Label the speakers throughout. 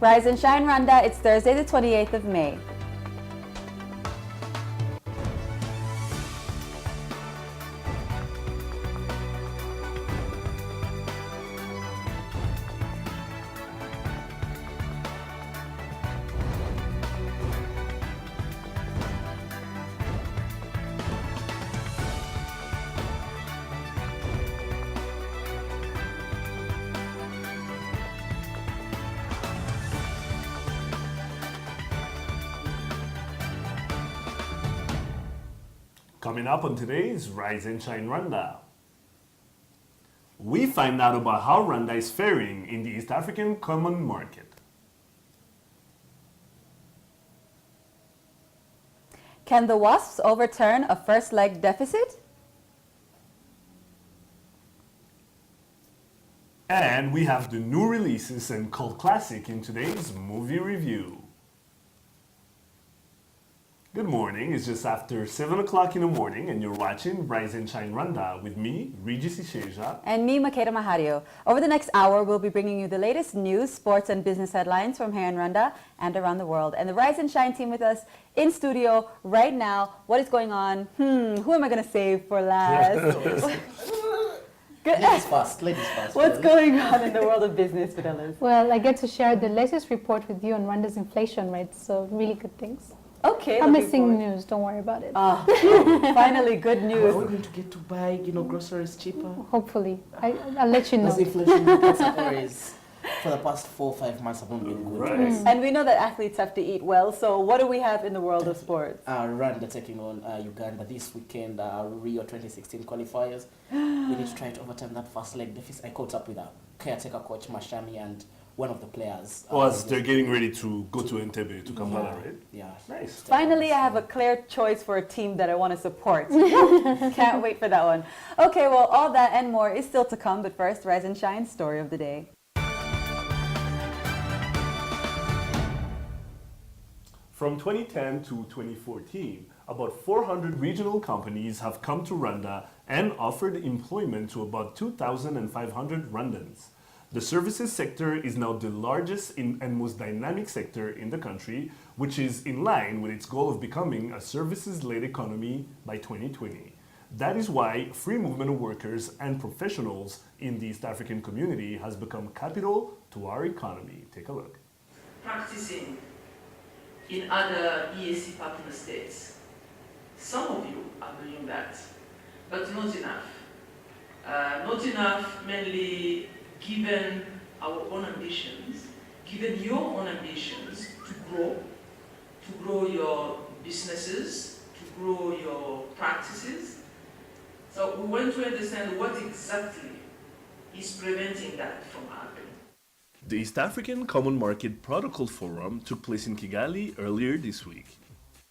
Speaker 1: Rise and Shine Rwanda, it's Thursday the 28th of May.
Speaker 2: Coming up on today's Rise and Shine Rwanda, we find out about how Rwanda is faring in the East African Common Market.
Speaker 1: Can the Wasps overturn a first leg deficit?
Speaker 2: And we have the new releases and cult classic in today's movie review. Good morning, it's just after 7 o'clock in the morning and you're watching Rise and Shine Rwanda with me, Regis Isheja.
Speaker 1: And me, Makeda Mahario. Over the next hour, we'll be bringing you the latest news, sports, and business headlines from here in Rwanda and around the world. And the Rise and Shine team with us in studio right now. What is going on? Who am I going to save for last?
Speaker 3: Ladies first.
Speaker 1: What's going on in the world of business, Fidelis?
Speaker 4: Well, I get to share the latest report with you on Rwanda's inflation rate, so really good things.
Speaker 1: Okay.
Speaker 4: Promising news, don't worry about it.
Speaker 1: Finally, good news.
Speaker 3: Are we going to get to buy, groceries cheaper?
Speaker 4: Hopefully. I'll let you know.
Speaker 3: Because inflation reports are always, for the past 4 or 5 months, have not been good.
Speaker 2: Right.
Speaker 1: And we know that athletes have to eat well, so what do we have in the world of sports?
Speaker 3: Rwanda taking on Uganda this weekend, Rio 2016 qualifiers. We need to try to overturn that first leg deficit. I caught up with a caretaker coach, Mashami, and one of the players.
Speaker 2: As they're getting ready to go to Entebbe, to Kampala, right?
Speaker 3: Yeah.
Speaker 2: Nice.
Speaker 1: Finally, I have a clear choice for a team that I want to support. Can't wait for that one. Okay, well, all that and more is still to come, but first, Rise and Shine story of the day.
Speaker 2: From 2010 to 2014, about 400 regional companies have come to Rwanda and offered employment to about 2,500 Rwandans. The services sector is now the largest and most dynamic sector in the country, which is in line with its goal of becoming a services-led economy by 2020. That is why free movement of workers and professionals in the East African community has become capital to our economy. Take a look.
Speaker 5: Practicing in other EAC partner states. Some of you are doing that, but not enough. Not enough mainly given our own ambitions, given your own ambitions to grow your businesses, to grow your practices. So we want to understand what exactly is preventing that from happening.
Speaker 2: The East African Common Market Protocol Forum took place in Kigali earlier this week.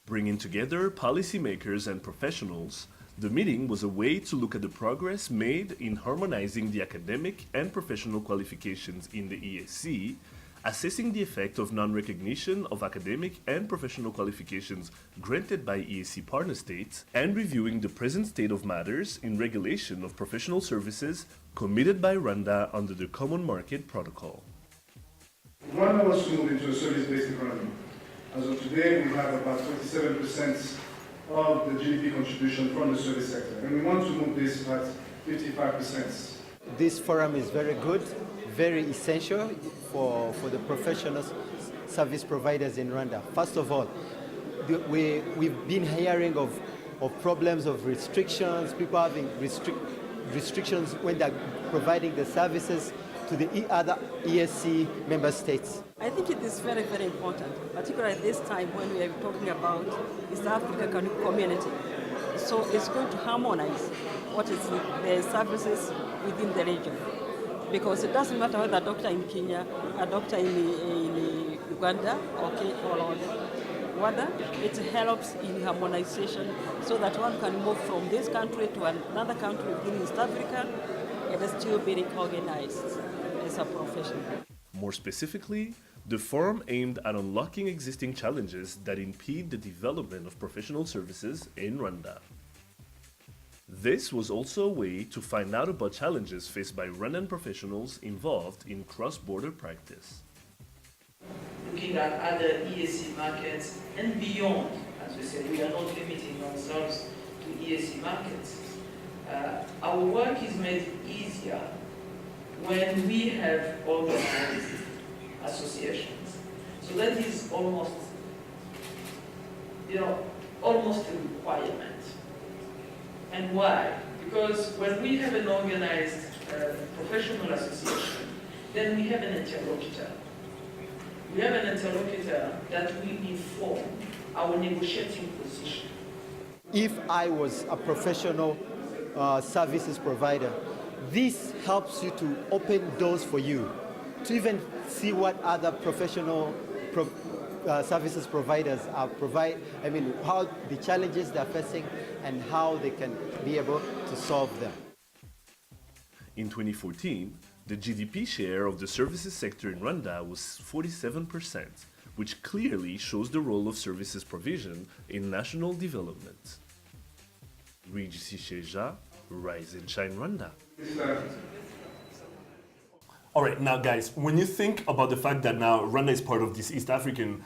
Speaker 2: Bringing together policymakers and professionals, the meeting was a way to look at the progress made in harmonizing the academic and professional qualifications in the EAC, assessing the effect of non-recognition of academic and professional qualifications granted by EAC partner states, and reviewing the present state of matters in regulation of professional services committed by Rwanda under the Common Market Protocol.
Speaker 6: Rwanda wants to move into a service-based economy. As of today, we have about 27% of the GDP contribution from the service sector, and we want to move this at 55%.
Speaker 7: This forum is very good, very essential for the professional service providers in Rwanda. First of all, we've been hearing of problems of restrictions, people having restrictions when they're providing the services to the other ESC member states.
Speaker 8: I think it is very, very important, particularly at this time when we are talking about East African community. So it's going to harmonize what is the services within the region. Because it doesn't matter whether a doctor in Kenya, a doctor in Uganda, okay, or whether it helps in harmonization so that one can move from this country to another country within East Africa and still be recognized as a profession.
Speaker 2: More specifically, the forum aimed at unlocking existing challenges that impede the development of professional services in Rwanda. This was also a way to find out about challenges faced by Rwandan professionals involved in cross-border practice.
Speaker 5: looking at other EAC markets and beyond. As we said, we are not limiting ourselves to EAC markets. Our work is made easier when we have organized associations. So that is almost, almost a requirement. And why? Because when we have an organized professional association, then we have an interlocutor. We have an interlocutor that will inform our negotiating position.
Speaker 7: If I was a professional services provider, this helps you to open doors for you to even see what other professional services providers are how the challenges they're facing and how they can be able to solve them.
Speaker 2: In 2014, the GDP share of the services sector in Rwanda was 47%, which clearly shows the role of services provision in national development. Regis Sheja, Rise and Shine Rwanda. All right, now guys, when you think about the fact that now Rwanda is part of this East African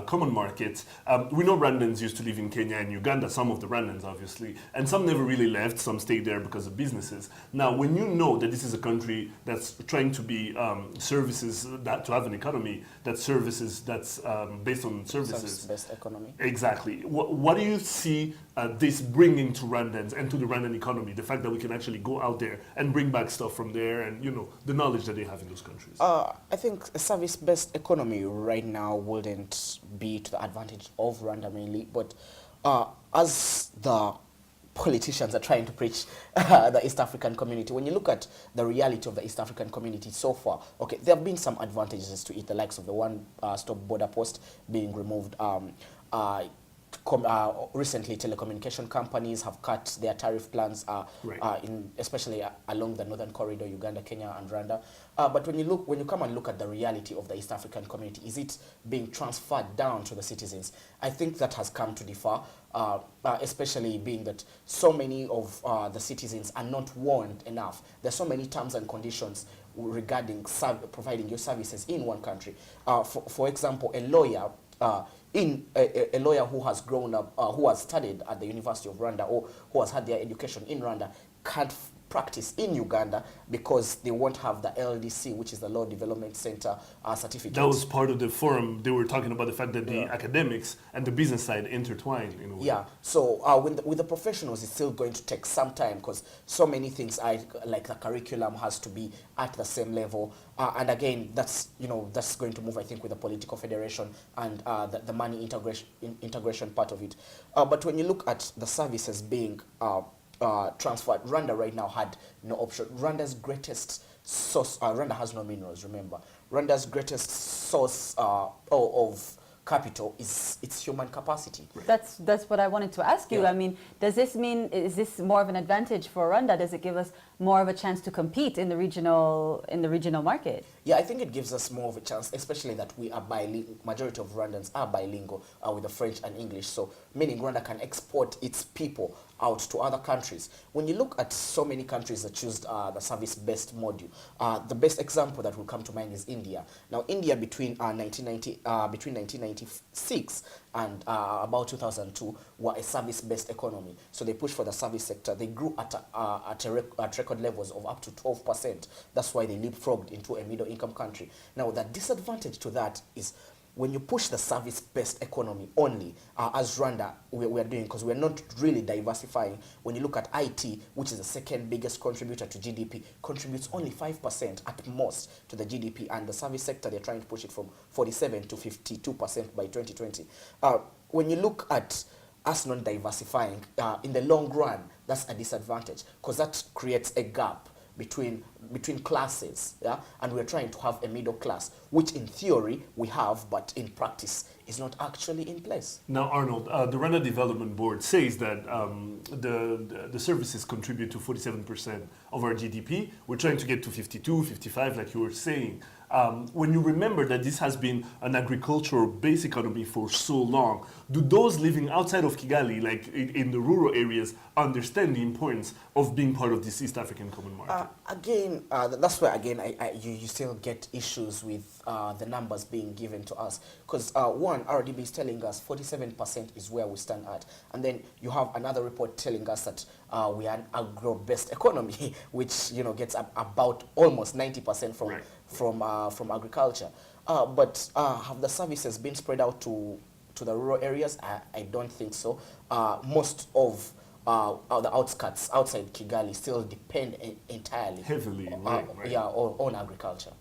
Speaker 2: common market, we know Rwandans used to live in Kenya and Uganda, some of the Rwandans obviously, and some never really left, some stayed there because of businesses. Now, when you know that this is a country that's trying to be services, to have an economy that's based on services.
Speaker 3: Service-based economy.
Speaker 2: Exactly. What do you see this bringing to Rwandans and to the Rwandan economy? The fact that we can actually go out there and bring back stuff from there and, the knowledge that they have in those countries.
Speaker 3: I think a service-based economy right now wouldn't be to the advantage of Rwanda mainly, but as the politicians are trying to preach the East African community, when you look at the reality of the East African community so far, okay, there have been some advantages to it, the likes of the one-stop border post being removed. Recently, telecommunication companies have cut their tariff plans, especially along the northern corridor, Uganda, Kenya, and Rwanda. But when you come and look at the reality of the East African community, is it being transferred down to the citizens? I think that has come to differ, especially being that so many of the citizens are not warned enough. There's so many terms and conditions regarding providing your services in one country. For example, a lawyer. A lawyer who has grown up, who has studied at the University of Rwanda or who has had their education in Rwanda can't practice in Uganda because they won't have the LDC, which is the Law Development Center certificate.
Speaker 2: That was part of the forum. They were talking about the fact that the academics and the business side intertwine in a way.
Speaker 3: Yeah, so with the professionals, it's still going to take some time because so many things like the curriculum has to be at the same level. And again, that's going to move, I think, with the political federation and the money integration part of it. But when you look at the services being transferred, Rwanda right now had no option. Rwanda's greatest source, Rwanda has no minerals, remember. Rwanda's greatest source of capital is its human capacity.
Speaker 1: That's what I wanted to ask you.
Speaker 3: Yeah.
Speaker 1: I mean, does this mean, is this more of an advantage for Rwanda? Does it give us more of a chance to compete in the regional market?
Speaker 3: Yeah, I think it gives us more of a chance, especially that we are bilingual. Majority of Rwandans are bilingual with the French and English, so meaning Rwanda can export its people out to other countries. When you look at so many countries that choose the service-based model, the best example that will come to mind is India. Now, India between 1996 and about 2002 were a service-based economy. So they pushed for the service sector. They grew at record levels of up to 12%. That's why they leapfrogged into a middle-income country. Now, the disadvantage to that is when you push the service-based economy only, as Rwanda we are doing, because we're not really diversifying. When you look at IT, which is the second biggest contributor to GDP, contributes only 5% at most to the GDP, and the service sector, they're trying to push it from 47 to 52% by 2020. When you look at us not diversifying, in the long run, that's a disadvantage, because that creates a gap between classes, and we're trying to have a middle class, which in theory we have, but in practice is not actually in place.
Speaker 2: Now, Arnold, the Rwanda Development Board says that the services contribute to 47% of our GDP. We're trying to get to 52, 55, like you were saying. when you remember that this has been an agricultural-based economy for so long, do those living outside of Kigali, like in the rural areas, understand the importance of being part of this East African Common Market?
Speaker 3: Again, that's where again you still get issues with the numbers being given to us, because one, RDB is telling us 47% is where we stand at, and then you have another report telling us that we are an agro-based economy, which gets about almost 90% from agriculture. But have the services been spread out to the rural areas? I don't think so. Most of the outskirts outside Kigali still depend entirely
Speaker 2: Heavily,
Speaker 3: on agriculture.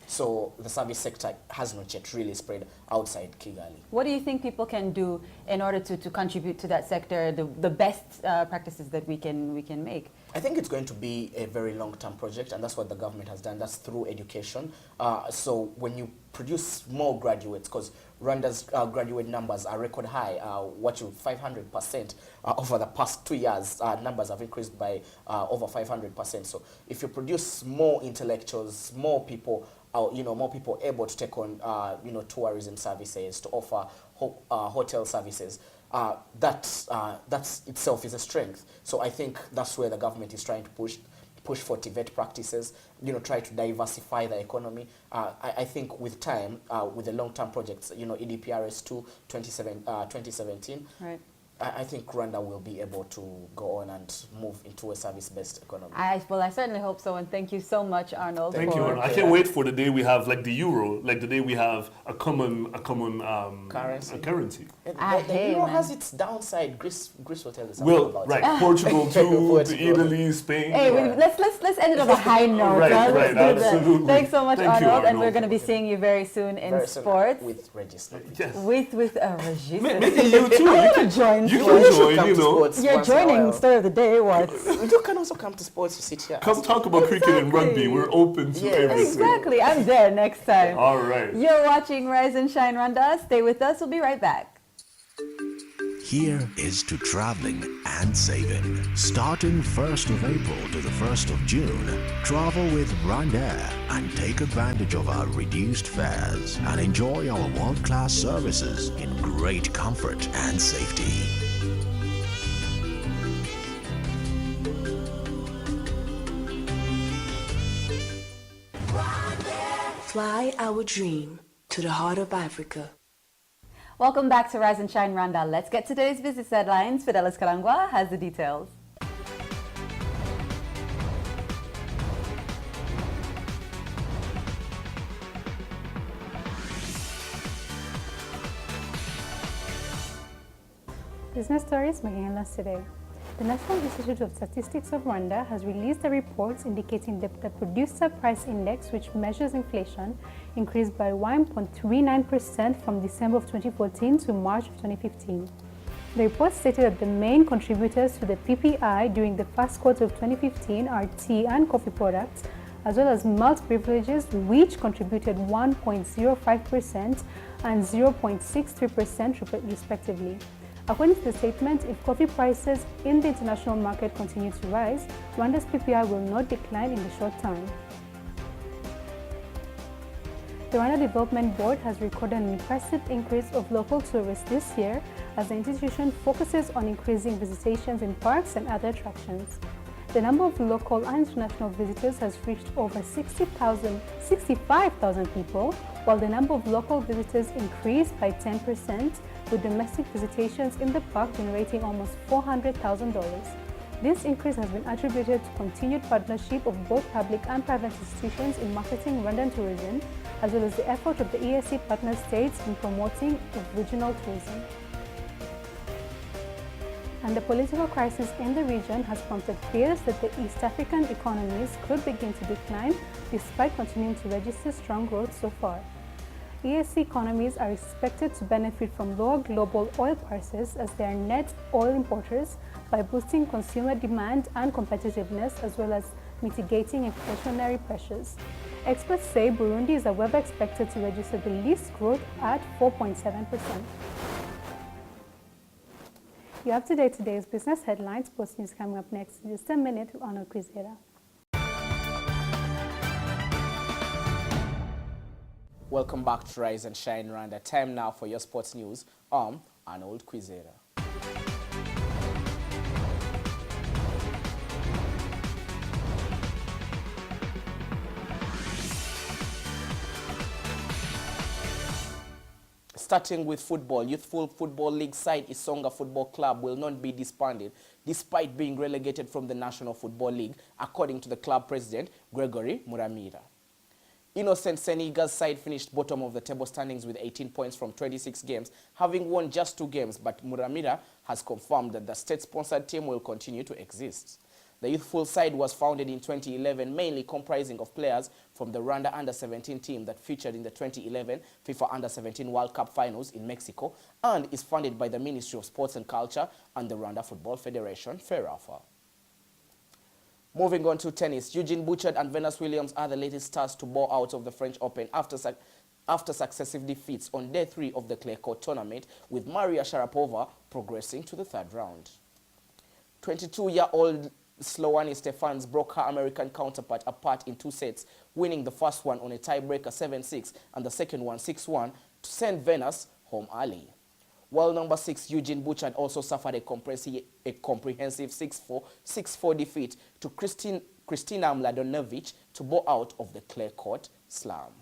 Speaker 3: So the service sector has not yet really spread outside Kigali.
Speaker 1: What do you think people can do in order to contribute to that sector, the best practices that we can make?
Speaker 3: I think it's going to be a very long-term project, and that's what the government has done. That's through education. So when you produce more graduates, because Rwanda's graduate numbers are record high, 500% over the past 2 years. Numbers have increased by over 500%. So if you produce more intellectuals, more people, more people able to take on, tourism services, to offer hotel services, that's itself is a strength. So I think that's where the government is trying to push for TVET practices, try to diversify the economy. I think with time, with the long-term projects, EDPRS 2, 2017,
Speaker 1: right.
Speaker 3: I think Rwanda will be able to go on and move into a service-based economy.
Speaker 1: I certainly hope so, and thank you so much, Arnold.
Speaker 2: Thank you, Arnold. I can't wait for the day we have like the euro, like the day we have a common currency.
Speaker 3: The euro has its downside. Greece will tell us about
Speaker 2: right.
Speaker 3: it.
Speaker 2: Portugal too, Italy, Spain.
Speaker 1: Hey, let's end it on a high note.
Speaker 2: Right,
Speaker 1: absolutely. Thanks so much, Arnold, and we're going to be
Speaker 2: Thank
Speaker 1: seeing you very soon in sports.
Speaker 3: With Regis.
Speaker 2: Yes.
Speaker 1: With Regis.
Speaker 2: Maybe you too.
Speaker 1: You can join.
Speaker 2: You can join,
Speaker 3: come to sports
Speaker 1: You're
Speaker 3: once in a
Speaker 1: joining
Speaker 3: while.
Speaker 1: Story of the Day, what?
Speaker 3: You can also come to sports, you sit here.
Speaker 2: Come talk about cricket and rugby. We're open to everything.
Speaker 1: Exactly. I'm there next time.
Speaker 2: All right.
Speaker 1: You're watching Rise and Shine Rwanda. Stay with us. We'll be right back.
Speaker 9: Here is to traveling and saving. Starting 1st of April to the 1st of June, travel with Rwanda and take advantage of our reduced fares and enjoy our world-class services in great comfort and safety.
Speaker 10: Fly our dream to the heart of Africa.
Speaker 1: Welcome back to Rise and Shine Rwanda. Let's get to today's business headlines. Fidelis Kalangwa has the details.
Speaker 4: Business stories making headlines today. The National Institute of Statistics of Rwanda has released a report indicating that the Producer Price Index, which measures inflation, increased by 1.39% from December of 2014 to March of 2015. The report stated that the main contributors to the PPI during the first quarter of 2015 are tea and coffee products, as well as malt beverages, which contributed 1.05% and 0.63% respectively. According to the statement, if coffee prices in the international market continue to rise, Rwanda's PPI will not decline in the short term. The Rwanda Development Board has recorded an impressive increase of local tourists this year as the institution focuses on increasing visitations in parks and other attractions. The number of local and international visitors has reached over 65,000 people, while the number of local visitors increased by 10%, with domestic visitations in the park generating almost $400,000. This increase has been attributed to continued partnership of both public and private institutions in marketing Rwandan tourism, as well as the effort of the EAC partner states in promoting regional tourism. And the political crisis in the region has prompted fears that the East African economies could begin to decline despite continuing to register strong growth so far. EAC economies are expected to benefit from lower global oil prices as they are net oil importers by boosting consumer demand and competitiveness, as well as mitigating inflationary pressures. Experts say Burundi is however expected to register the least growth at 4.7%. You're up to date today's business headlines. Post news coming up next in just a minute with Arnold Quizera.
Speaker 3: Welcome back to Rise and Shine Rwanda. Time now for your sports news. Arnold Quizera. Starting with football, Youthful Football League side Isonga Football Club will not be disbanded despite being relegated from the National Football League, according to the club president, Gregory Muramira. Innocent Seniga's side finished bottom of the table standings with 18 points from 26 games, having won just 2 games, but Muramira has confirmed that the state-sponsored team will continue to exist. The youthful side was founded in 2011, mainly comprising of players from the Rwanda Under-17 team that featured in the 2011 FIFA Under-17 World Cup finals in Mexico, and is funded by the Ministry of Sports and Culture and the Rwanda Football Federation, FERAFA. Moving on to tennis, Eugene Bouchard and Venus Williams are the latest stars to bow out of the French Open after successive defeats on day 3 of the clay court tournament, with Maria Sharapova progressing to the 3rd round. 22-year-old Sloane Stephens broke her American counterpart apart in 2 sets, winning the first one on a tiebreaker 7-6 and the second one 6-1 to send Venus home early. While number 6 Eugene Bouchard also suffered a comprehensive 6-4, 6-4 defeat to Kristina Mladenovic to bow out of the clay court slam.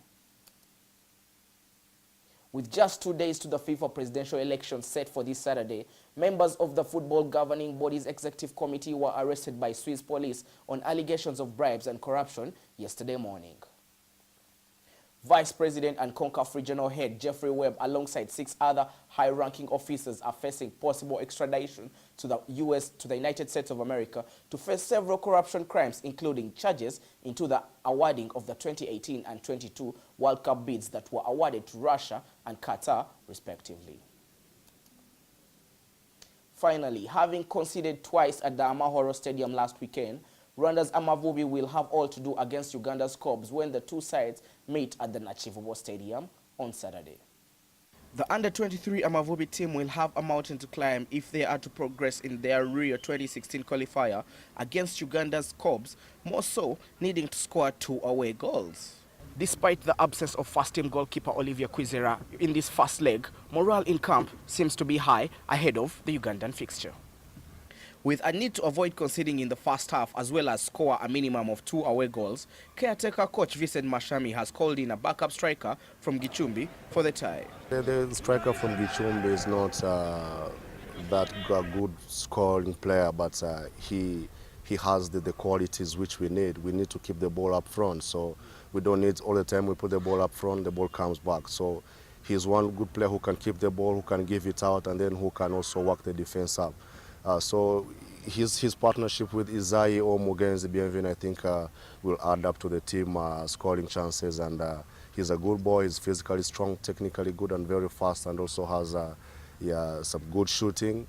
Speaker 3: With just 2 days to the FIFA presidential election set for this Saturday, members of the football governing body's executive committee were arrested by Swiss police on allegations of bribes and corruption yesterday morning. Vice President and CONCACAF Regional Head Jeffrey Webb, alongside 6 other high-ranking officers, are facing possible extradition to the United States of America to face several corruption crimes, including charges into the awarding of the 2018 and 22 World Cup bids that were awarded to Russia and Qatar, respectively. Finally, having conceded twice at the Amahoro Stadium last weekend, Rwanda's Amavubi will have all to do against Uganda's Cobs when the 2 sides meet at the Nachivubo Stadium on Saturday. The Under-23 Amavubi team will have a mountain to climb if they are to progress in their Rio 2016 qualifier against Uganda's Cobs, more so needing to score 2 away goals. Despite the absence of first-team goalkeeper Olivier Kwizera in this first leg, morale in camp seems to be high ahead of the Ugandan fixture. With a need to avoid conceding in the first half as well as score a minimum of 2 away goals, caretaker coach Vincent Mashami has called in a backup striker from Gichumbi for the tie.
Speaker 11: The striker from Gichumbi is not that good scoring player, but he has the qualities which we need. We need to keep the ball up front, so we don't need all the time we put the ball up front, the ball comes back. So he's one good player who can keep the ball, who can give it out, and then who can also work the defense up. So his partnership with Isai or Mugenzi Bienvenu, I think, will add up to the team scoring chances. And he's a good boy. He's physically strong, technically good, and very fast, and also has some good shooting.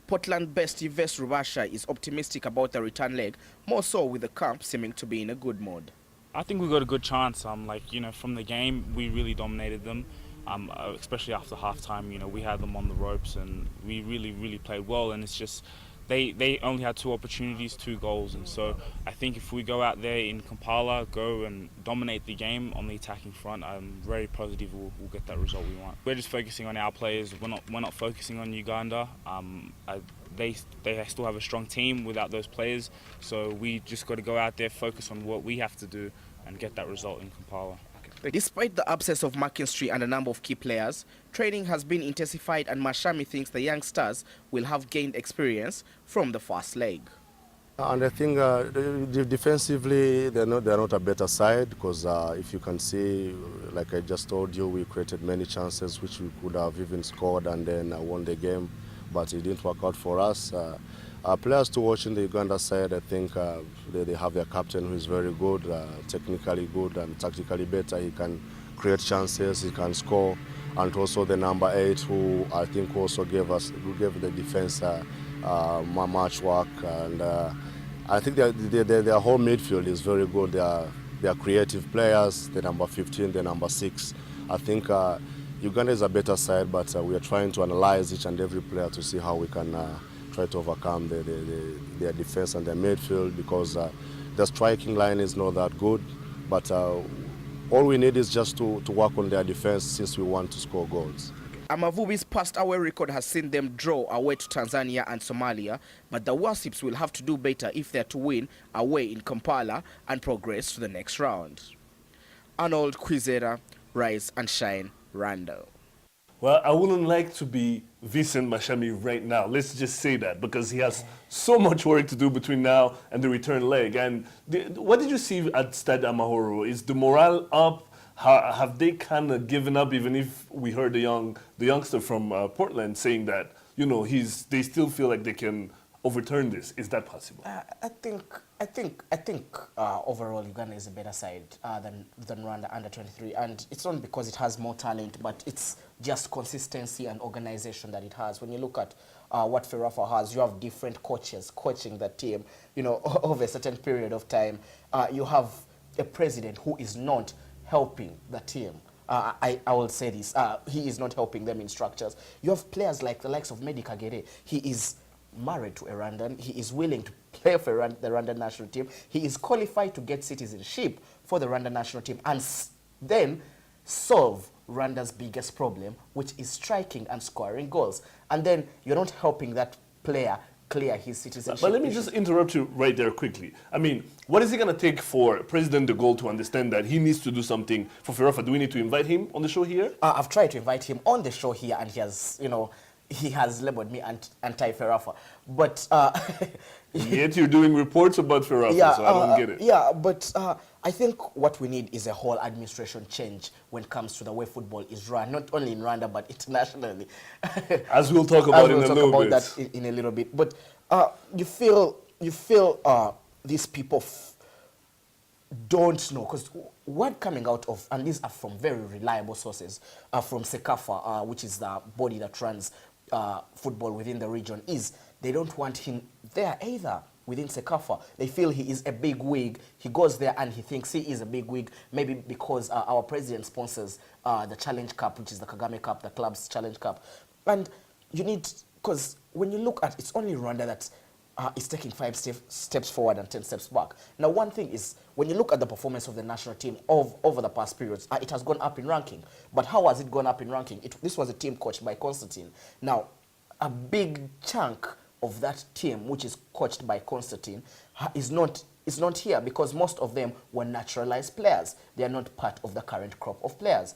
Speaker 3: Portland-based Yves Rubasha is optimistic about the return leg, more so with the camp seeming to be in a good mood.
Speaker 12: I think we got a good chance. From the game, we really dominated them. Especially after half-time, we had them on the ropes and we really played well, and it's just they only had 2 opportunities, 2 goals, and so I think if we go out there in Kampala, go and dominate the game on the attacking front, I'm very positive we'll get that result we want. We're just focusing on our players. We're not focusing on Uganda. They still have a strong team without those players, so we just got to go out there, focus on what we have to do and get that result in Kampala.
Speaker 3: Despite the absence of McKinstry and a number of key players, training has been intensified, and Mashami thinks the young stars will have gained experience from the first leg.
Speaker 11: And I think defensively they're not a better side, because if you can see, like I just told you, we created many chances which we could have even scored and then won the game, but it didn't work out for us. Players to watch in the Uganda side, I think they have their captain who is very good, technically good and tactically better. He can create chances, he can score, and also the number 8 who I think also gave the defense much work. And I think their whole midfield is very good. They are creative players. The number 15, the number 6. I think Uganda is a better side, but we are trying to analyze each and every player to see how we can try to overcome their defense and their midfield, because the striking line is not that good, but all we need is just to work on their defense since we want to score goals.
Speaker 3: Amavubi's past away record has seen them draw away to Tanzania and Somalia, but the Wasps will have to do better if they're to win away in Kampala and progress to the next round. Arnold Kwizera, Rise and Shine, Rwanda.
Speaker 2: Well, I wouldn't like to be Vincent Mashami right now. Let's just say that, because he has so much work to do between now and the return leg. And what did you see at Stade Amahoro? Is the morale up? Have they kind of given up? Even if we heard the youngster from Portland saying that, you know, they still feel like they can overturn this. Is that possible?
Speaker 3: I think overall Uganda is a better side than Rwanda under 23, and it's not because it has more talent, but it's just consistency and organization that it has. When you look at what Ferwafa has, you have different coaches coaching the team, you know, over a certain period of time. You have a president who is not helping the team. I will say this, he is not helping them in structures. You have players like the likes of Medi Kagere. He is married to a Rwandan. He is willing to play for the Rwandan national team. He is qualified to get citizenship for the Rwandan national team and then solve Rwanda's biggest problem, which is striking and scoring goals. And then you're not helping that player clear his citizenship.
Speaker 2: But let me just interrupt you right there quickly. I mean, what is it going to take for President de Gaulle to understand that he needs to do something for Ferwafa? Do we need to invite him on the show here?
Speaker 3: I've tried to invite him on the show here, and he has, you know, he has labeled me anti-Ferwafa. But
Speaker 2: yet you're doing reports about Ferwafa,
Speaker 3: yeah,
Speaker 2: so I don't get it.
Speaker 3: Yeah, but I think what we need is a whole administration change when it comes to the way football is run, not only in Rwanda, but internationally.
Speaker 2: As we'll talk about in a little bit.
Speaker 3: That in a little bit. But you feel these people don't know, because what coming out of, and these are from very reliable sources, from Sekafa, which is the body that runs football within the region, is they don't want him there either within Sekafa. They feel he is a big wig. He goes there and he thinks he is a big wig, maybe because our president sponsors the Challenge Cup, which is the Kagame Cup, the club's Challenge Cup. And you need, because when you look at, it's only Rwanda that is taking 5 steps forward and 10 steps back. Now, one thing is, when you look at the performance of the national team over the past periods, it has gone up in ranking. But how has it gone up in ranking? This was a team coached by Constantine. Now, a big chunk of that team, which is coached by Constantine, is not here because most of them were naturalized players. They are not part of the current crop of players.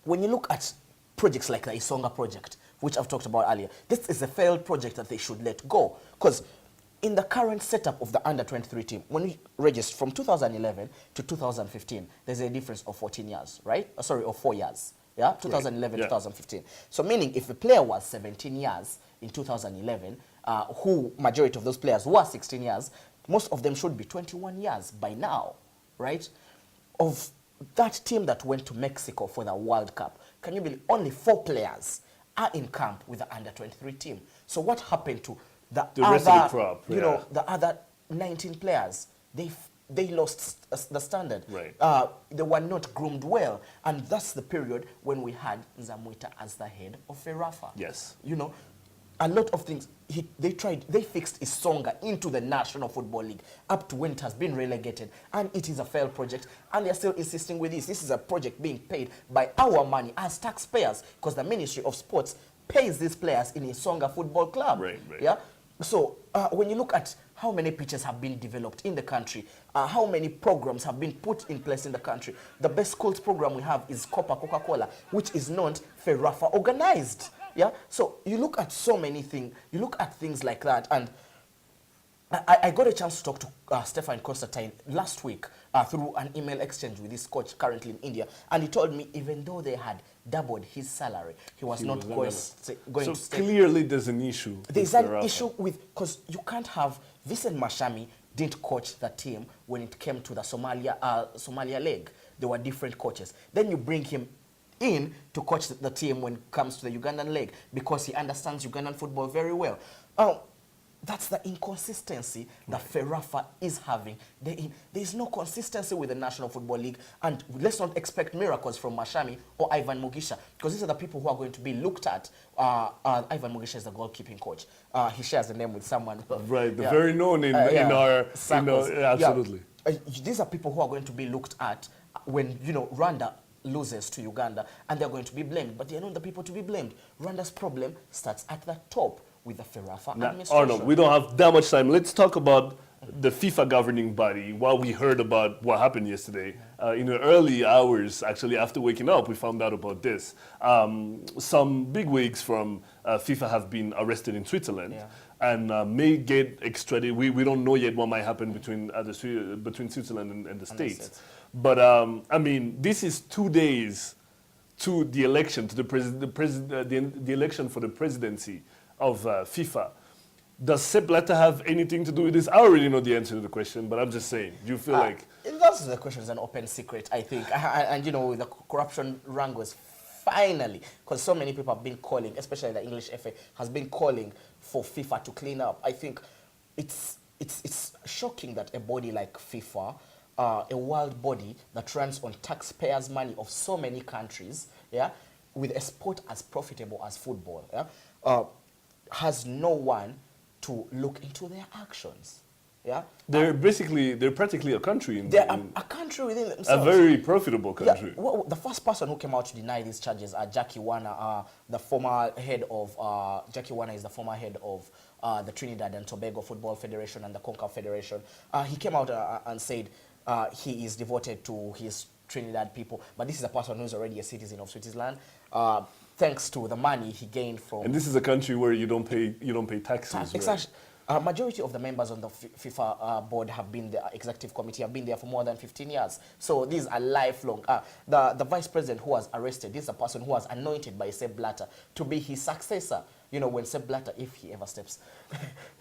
Speaker 3: When you look at projects like the Isonga project, which I've talked about earlier, this is a failed project that they should let go. Because in the current setup of the under-23 team, when we register from 2011 to 2015, there's a difference of 14 years, right? Sorry, of 4 years. Yeah, 2011, right. 2015. So meaning if a player was 17 years in 2011, who majority of those players were 16 years, most of them should be 21 years by now, right? Of that team that went to Mexico for the World Cup, can you believe only 4 players are in camp with the under-23 team? So what happened to the
Speaker 2: rest of the crop?
Speaker 3: You know, the other 19 players? They lost the standard.
Speaker 2: Right.
Speaker 3: They were not groomed well, and that's the period when we had Nzamwita as the head of Ferwafa.
Speaker 2: Yes.
Speaker 3: You know, a lot of things. They fixed Isonga into the National Football League up to when it has been relegated, and it is a failed project, and they're still insisting with this. This is a project being paid by our money as taxpayers, because the Ministry of Sports pays these players in Isonga Football Club.
Speaker 2: Right.
Speaker 3: Yeah. So when you look at how many pitches have been developed in the country, how many programs have been put in place in the country, the best schools program we have is Coca-Cola, which is not Ferwafa organized. Yeah, so you look at so many things, you look at things like that, and I got a chance to talk to Stefan Constantine last week through an email exchange with his coach currently in India, and he told me even though they had doubled his salary, he was not going to stay.
Speaker 2: So clearly there's an issue.
Speaker 3: There's an issue with, because you can't have, Vincent Mashami didn't coach the team when it came to the Somalia leg. There were different coaches. Then you bring him in to coach the team when it comes to the Ugandan leg because he understands Ugandan football very well. That's the inconsistency that Ferwafa is having. There is no consistency with the National Football League, and let's not expect miracles from Mashami or Ivan Mugisha, because these are the people who are going to be looked at. Ivan Mugisha is the goalkeeping coach. He shares the name with someone.
Speaker 2: Right, very known in our... absolutely.
Speaker 3: These are people who are going to be looked at when, you know, Rwanda loses to Uganda, and they're going to be blamed, but they're not the people to be blamed. Rwanda's problem starts at the top with the Ferwafa
Speaker 2: Now,
Speaker 3: administration.
Speaker 2: Arnold, we don't have that much time. Let's talk about the FIFA governing body. What we heard about what happened yesterday. In the early hours, actually, after waking up, we found out about this. Some bigwigs from FIFA have been arrested in Switzerland and may get extradited. We don't know yet what might happen between between Switzerland and the States. But I mean, this is 2 days to the election, to the election for the presidency of FIFA. Does Sepp Blatter have anything to do with this? I already know the answer to the question, but I'm just saying. Do you feel like...
Speaker 3: That's the question is an open secret, I think. And, you know, the corruption wrangles finally, because so many people have been calling, especially the English FA, has been calling for FIFA to clean up. I think it's shocking that a body like FIFA, a world body that runs on taxpayers' money of so many countries, with a sport as profitable as football, has no one to look into their actions.
Speaker 2: They're practically a country.
Speaker 3: They're a country within themselves.
Speaker 2: A very profitable country.
Speaker 3: Well, the first person who came out to deny these charges are Jackie Warner, the former head of, Jackie Warner is the former head of the Trinidad and Tobago Football Federation and the CONCACAF Federation. He came out and said he is devoted to his Trinidad people, but this is a person who's already a citizen of Switzerland. Thanks to the money he gained from...
Speaker 2: And this is a country where you don't pay taxes,
Speaker 3: exactly. Majority of the members on the FIFA board have been the executive committee, have been there for more than 15 years. So these are lifelong. The vice president who was arrested, this is a person who was anointed by Sepp Blatter to be his successor. You know, when Sepp Blatter, if he ever steps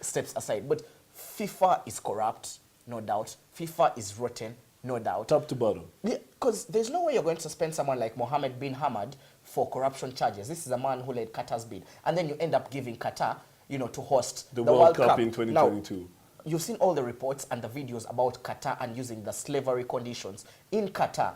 Speaker 3: aside. But FIFA is corrupt, no doubt. FIFA is rotten, no doubt.
Speaker 2: Top to bottom.
Speaker 3: Because there's no way you're going to suspend someone like Mohammed bin Hamad for corruption charges. This is a man who led Qatar's bid. And then you end up giving Qatar, you know, to host
Speaker 2: the World Cup in 2022.
Speaker 3: Now, you've seen all the reports and the videos about Qatar and using the slavery conditions in Qatar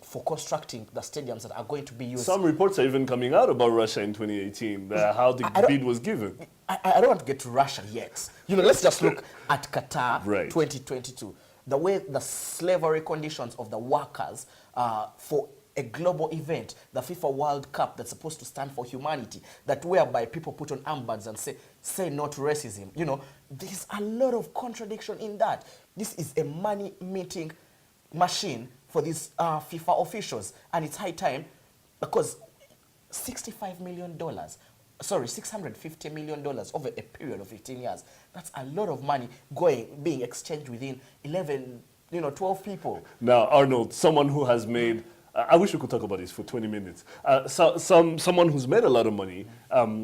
Speaker 3: for constructing the stadiums that are going to be used.
Speaker 2: Some reports are even coming out about Russia in 2018, how the bid was given.
Speaker 3: I don't want to get to Russia yet. You know, let's just look at Qatar 2022. The way the slavery conditions of the workers for a global event, the FIFA World Cup that's supposed to stand for humanity, that whereby people put on armbands and say no to racism. You know, there's a lot of contradiction in that. This is a money-making machine for these FIFA officials, and it's high time because $650 million over a period of 15 years. That's a lot of money being exchanged within 12 people.
Speaker 2: Now, Arnold, someone who has made... I wish we could talk about this for 20 minutes. Someone who's made a lot of money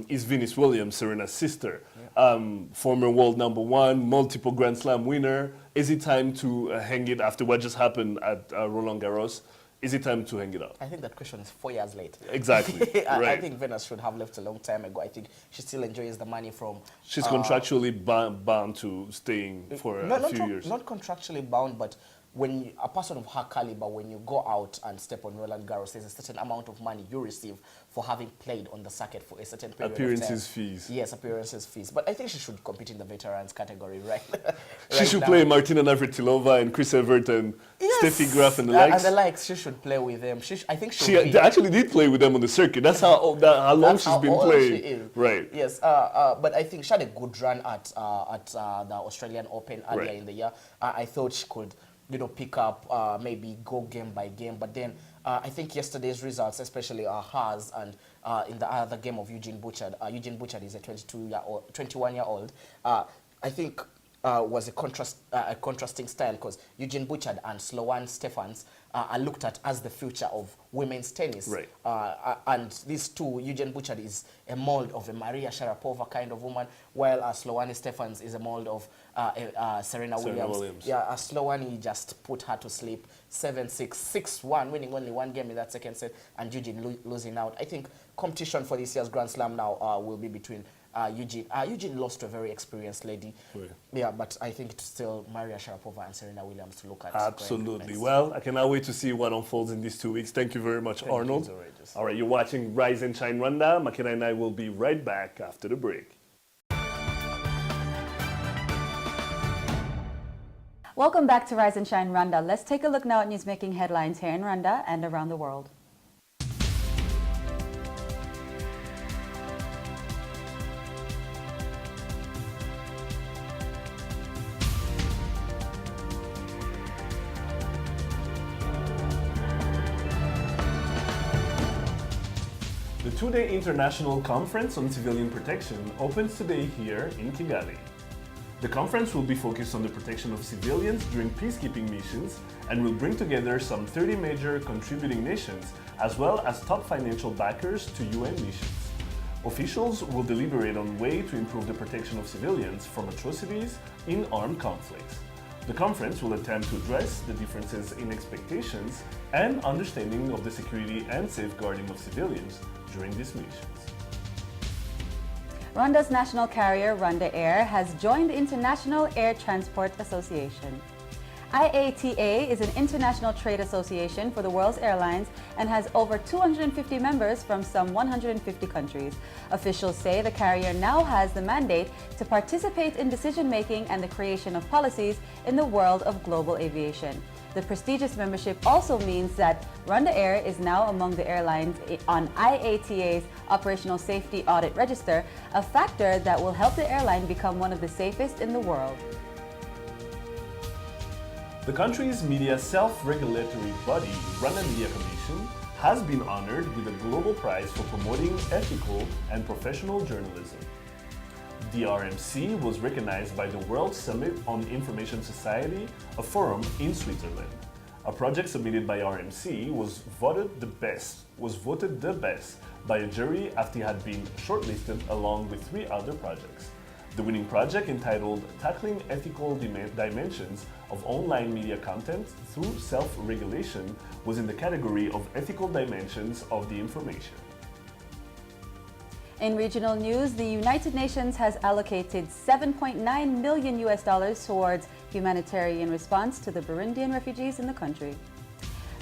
Speaker 2: is Venus Williams, Serena's sister. Former world #1, multiple Grand Slam winner. Is it time to hang it after what just happened at Roland Garros? Is it time to hang it up?
Speaker 3: I think that question is 4 years late.
Speaker 2: Exactly. Right.
Speaker 3: I think Venus should have left a long time ago. I think she still enjoys the money from...
Speaker 2: She's contractually bound to staying for a few years.
Speaker 3: Not contractually bound, but when a person of her caliber, when you go out and step on Roland Garros, there's a certain amount of money you receive for having played on the circuit for a certain period
Speaker 2: Appearances
Speaker 3: of time.
Speaker 2: fees.
Speaker 3: Yes, appearances fees. But I think she should compete in the veterans category, right?
Speaker 2: She should play Martina Navratilova and Chris Evert and Steffi Graf and the likes.
Speaker 3: And the likes, she should play with them. I think
Speaker 2: she actually did play with them on the circuit. That's how long she's been playing.
Speaker 3: She is.
Speaker 2: Right.
Speaker 3: Yes, but I think she had a good run at the Australian Open earlier in the year. I thought she could, you know, pick up, maybe go game by game. But then I think yesterday's results, especially hers and in the other game of Eugene Bouchard. Eugene Bouchard is a 21-year-old. I think was a contrasting style because Eugene Bouchard and Sloane Stephens are looked at as the future of women's tennis.
Speaker 2: Right.
Speaker 3: And these two, Eugene Bouchard is a mold of a Maria Sharapova kind of woman, while Sloane Stephens is a mold of Serena Williams. Yeah, Sloane just put her to sleep 7-6, 6-1, winning only one game in that second set, and Eugene losing out. I think competition for this year's Grand Slam now will be between Eugene. Eugene lost to a very experienced lady. Yeah, but I think it's still Maria Sharapova and Serena Williams to look at.
Speaker 2: Absolutely. Well, I cannot wait to see what unfolds in these 2 weeks. Thank you very much, Arnold. All right, you're watching Rise and Shine Rwanda. Makena and I will be right back after the break.
Speaker 1: Welcome back to Rise and Shine Rwanda. Let's take a look now at news making headlines here in Rwanda and around the world.
Speaker 2: The two-day International Conference on Civilian Protection opens today here in Kigali. The conference will be focused on the protection of civilians during peacekeeping missions and will bring together some 30 major contributing nations as well as top financial backers to UN missions. Officials will deliberate on ways to improve the protection of civilians from atrocities in armed conflicts. The conference will attempt to address the differences in expectations and understanding of the security and safeguarding of civilians during these missions.
Speaker 1: Rwanda's national carrier, Rwanda Air, has joined the International Air Transport Association. IATA is an international trade association for the world's airlines and has over 250 members from some 150 countries. Officials say the carrier now has the mandate to participate in decision-making and the creation of policies in the world of global aviation. The prestigious membership also means that Rwanda Air is now among the airlines on IATA's Operational Safety Audit Register, a factor that will help the airline become one of the safest in the world.
Speaker 2: The country's media self-regulatory body, Rwanda Media Commission, has been honored with a global prize for promoting ethical and professional journalism. The RMC was recognized by the World Summit on Information Society, a forum in Switzerland. A project submitted by RMC was voted the best by a jury after it had been shortlisted along with 3 other projects. The winning project, entitled Tackling Ethical Dimensions of Online Media Content Through Self-Regulation, was in the category of Ethical Dimensions of the Information.
Speaker 1: In regional news, the United Nations has allocated $7.9 million towards humanitarian response to the Burundian refugees in the country.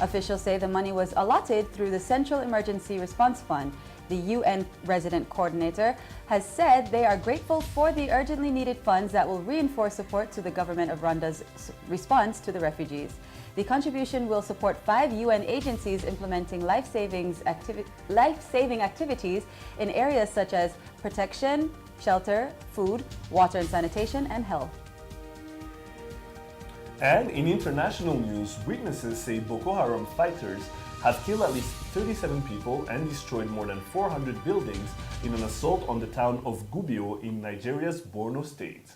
Speaker 1: Officials say the money was allotted through the Central Emergency Response Fund. The UN resident coordinator has said they are grateful for the urgently needed funds that will reinforce support to the government of Rwanda's response to the refugees. The contribution will support 5 UN agencies implementing life-saving activities in areas such as protection, shelter, food, water and sanitation, and health.
Speaker 2: And in international news, witnesses say Boko Haram fighters have killed at least 37 people and destroyed more than 400 buildings in an assault on the town of Gubbio in Nigeria's Borno state.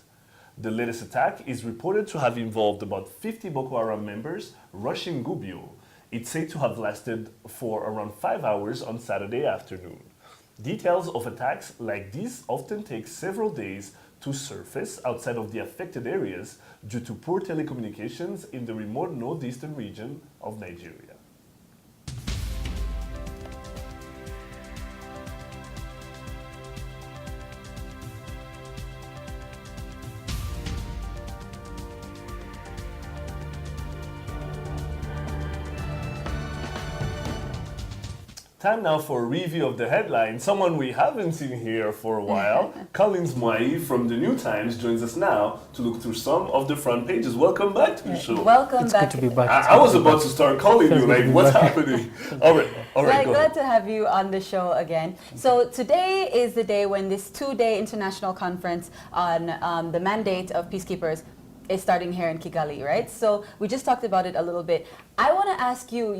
Speaker 2: The latest attack is reported to have involved about 50 Boko Haram members rushing Gubbio. It's said to have lasted for around 5 hours on Saturday afternoon. Details of attacks like these often take several days to surface outside of the affected areas due to poor telecommunications in the remote northeastern region of Nigeria. Time now for a review of the headlines. Someone we haven't seen here for a while, Collins Mwai from the New Times, joins us now to look through some of the front pages. Welcome back to the show.
Speaker 1: Welcome back.
Speaker 7: Good to be back.
Speaker 2: I was about to start calling you, like, what's happening? All right, go
Speaker 1: Glad
Speaker 2: ahead.
Speaker 1: to have you on the show again. So today is the day when this 2-day international conference on the mandate of peacekeepers is starting here in Kigali, right? So we just talked about it a little bit. I want to ask you,